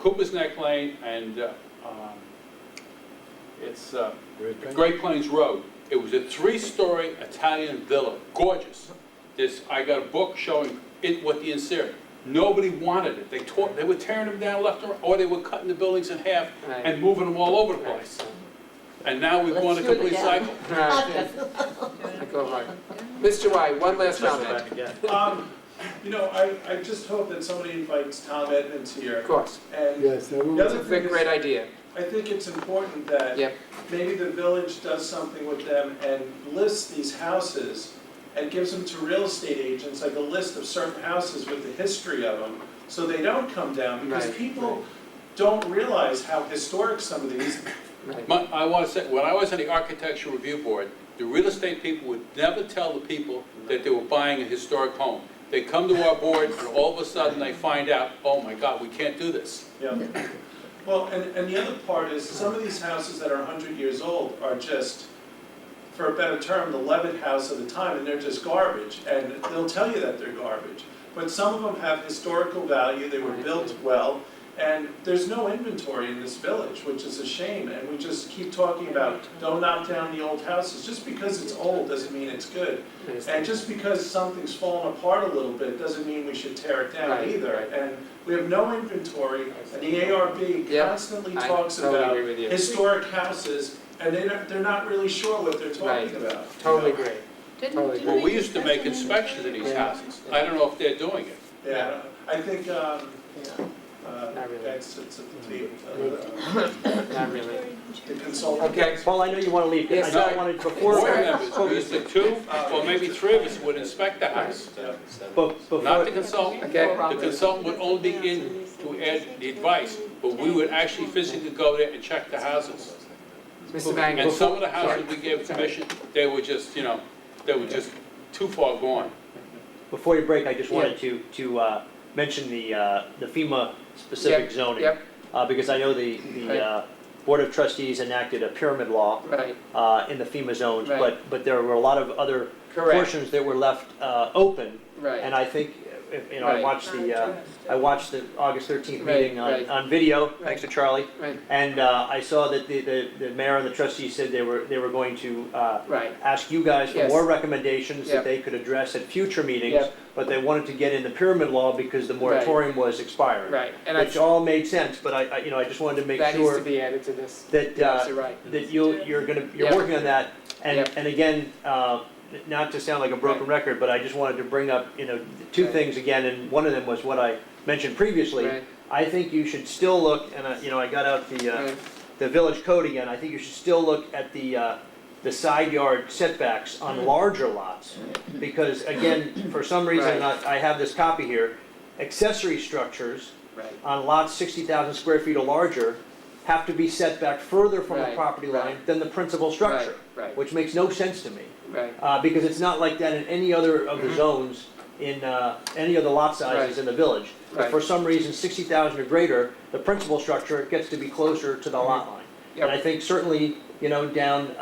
Cooper's Neck Lane and it's Great Plains Road. It was a 3-story Italian villa, gorgeous. I got a book showing what the interior. Nobody wanted it. They were tearing them down left and right, or they were cutting the buildings in half right. and moving them all over the place. And now we've gone a Let's do it complete again. cycle. Right. I go hard. Mr. White, one last comment. You know, I just hope that somebody invites Tom Edmonds here. Of course. And Yes, that the will, other It's a thing great is, idea. I think it's important that Yep. maybe the village does something with them and lists these houses and gives them to real estate agents, like a list of certain houses with the history of them, so they don't come down, because Right, people don't realize how historic some of these. Right. I want to say, when I was on the architecture review board, the real estate people would never tell the people that they were buying a historic home. They come to our board and all of a sudden they find out, oh my God, we can't do this. Yeah. Well, and the other part is, some of these houses that are 100 years old are just, for a better term, the Levitt house of the time, and they're just garbage, and they'll tell you that they're garbage. But some of them have historical value, they were built well, and there's no inventory in this village, which is a shame, and we just keep talking about, don't knock down the old houses. Just because it's old doesn't mean it's good. And just because something's fallen apart a little bit doesn't mean we should tear it down Right, either. right. And we have no inventory, and the ARB Yep, constantly I talks totally about agree with you. historic houses, and they're not really sure what they're Right. talking about. Totally agree. Didn't Well, we used to make inspections of these Yeah. houses. I don't know if they're doing it. Yeah, I think, Not really. that's, it's Not really. the consultant. Okay. Paul, I know you want to leave. Yes, I sorry. just wanted, Board before, members, we used to two, or maybe three of us would inspect the house. Not the consultant. Okay. The consultant would only be in to add the advice, but we would actually physically go there and check the houses. Mr. Magnet. And some of the houses we gave permission, they were just, you know, they were just too far gone. before you break, I just wanted to mention the FEMA specific Yep, zoning. Yep, Because I know the Board of Trustees enacted a pyramid law right, in the FEMA zones, Right. but there were a lot of other correct, portions that were left open. right. And I think, you know, I Right. watched the August 13th Right, meeting right. on video, thanks to Charlie. Right, And I saw that the mayor and the trustees said they were going to right, ask you guys for Yes. more recommendations Yep. that they could address at future meetings, Yep. but they wanted to get in the pyramid law because the moratorium was expiring. right. And I, Which all made sense, but you know, I just wanted to make that needs to sure be added to this. that, Yes, you're right. that you're Yep. working on that. And, Yep. and again, not to sound like a broken record, but I just wanted to bring up, you know, two Right. things again, and one of them was what I mentioned previously. Right, I think you should still look, and you know, I got out right, the village code again, I think you should still look at the side yard setbacks on larger lots. Because again, for some reason, Right. I have this copy here, accessory structures right, on lots 60,000 square feet or larger have to be set back further from the Right, property line right. than the principal structure, right, which makes no sense to me. right, Because it's not like that in any other of the Mhm. zones, in any other lot sizes Right. in the village. But Right. for some reason, 60,000 or greater, the principal structure gets to be closer to the lot line. And I Yep. think certainly, you know, down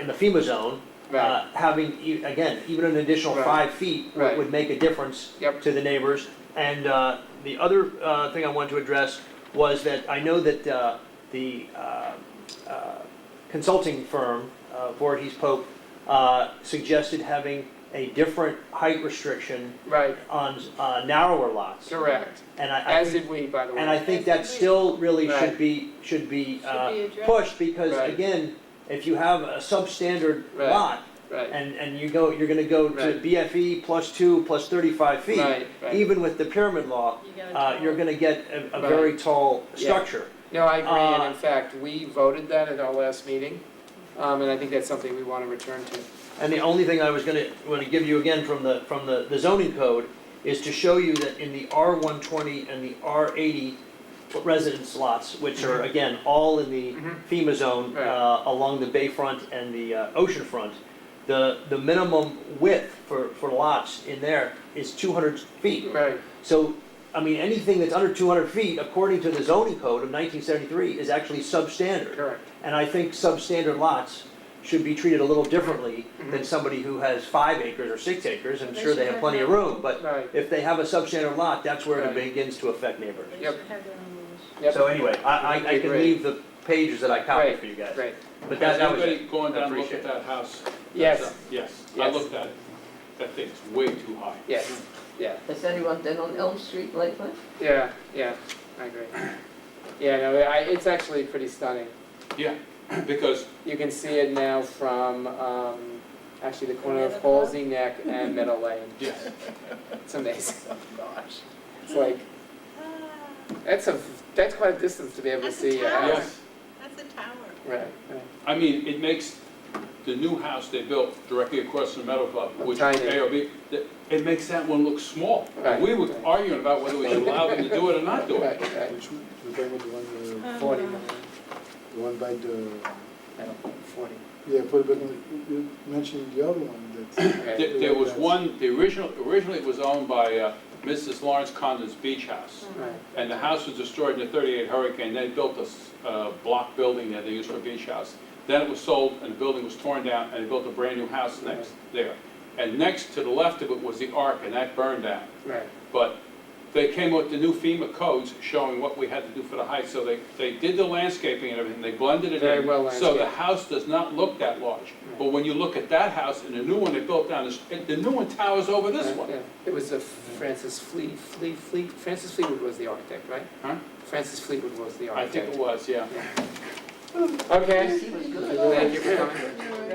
in the FEMA zone, right, having, again, even an additional Right. 5 feet Right. would make a difference Yep. to the neighbors. And the other thing I wanted to address was that I know that the consulting firm, Voorhees Pope, suggested having a different height restriction right, on narrower lots. correct. And I As think, did we, by the way. and I think that still really Right. should be addressed. pushed, because Right. again, if you have a substandard Right. lot, Right, and you're gonna go to Right. BFE plus 2 plus 35 feet, right, right. even with the pyramid law, You gotta you're gonna get a very tall Yeah. structure. No, I agree, and Uh, in fact, we voted that at our last meeting, and I think that's something we want to return to. And the only thing I was gonna give you again from the zoning code is to show you that in the R120 and the R80 residence lots, which are again all in the Mhm. FEMA zone Right. along the bayfront and the ocean front, the minimum width for lots in there is 200 feet. Right, So, I mean, anything that's under 200 feet, according to the zoning code of 1973, is actually substandard. correct, And I think substandard lots should be treated a little differently than Mhm. somebody who has 5 acres or 6 acres. I'm They sure they should have have plenty of their room, but right, if they have a substandard lot, that's where it Right. begins to affect neighbors. They Yep. should have their own rules. yep. So anyway, I can Great. leave the pages that I copied Great, for you guys. Great, But Has that was anybody it. gone I down and looked appreciate at that house? yes, Yes, I Yes. looked at it. That thing's way too high. yes, yeah, Has anyone been on Elm Street lately? yeah, yeah, I agree. Yeah, no, it's actually pretty stunning. Yeah, because, You can see it now from actually the corner of Near the club? Halsey Neck and Meadow Lane. Yes. It's amazing. Oh, gosh. It's like, that's quite a distance to be able to That's a see a tower. house. Yes. That's a tower. Right, right. I mean, it makes the new house they built directly across from the Meadow Club, which Tiny. ARB, it makes that one look small. Right. We were arguing about whether we should allow them to do it or not do it. Right, right. Which, we're talking about the one, 40 million. the one by the, I don't know, 40. yeah, but you mentioned the other one that's. Okay. There was one, originally it was owned by Mrs. Lawrence Condon's beach house. Right. And the house was destroyed in the '38 hurricane. They built a block building that they used for a beach house. Then it was sold and the building was torn down and they built a brand new house next there. And next to the left of it was the Ark and that burned down. Right. But they came with the new FEMA codes showing what we had to do for the height. So they did the landscaping and everything, they blended it Very in. well So the landscaped. house does not look that large. But when you look at that house and the new one they built down, the new one towers over this Right, one. yeah. It was a Francis Francis Fleetwood was the architect, right? Huh? Francis Fleetwood was the I think architect. it was, yeah. Okay, He was good. thank you for coming.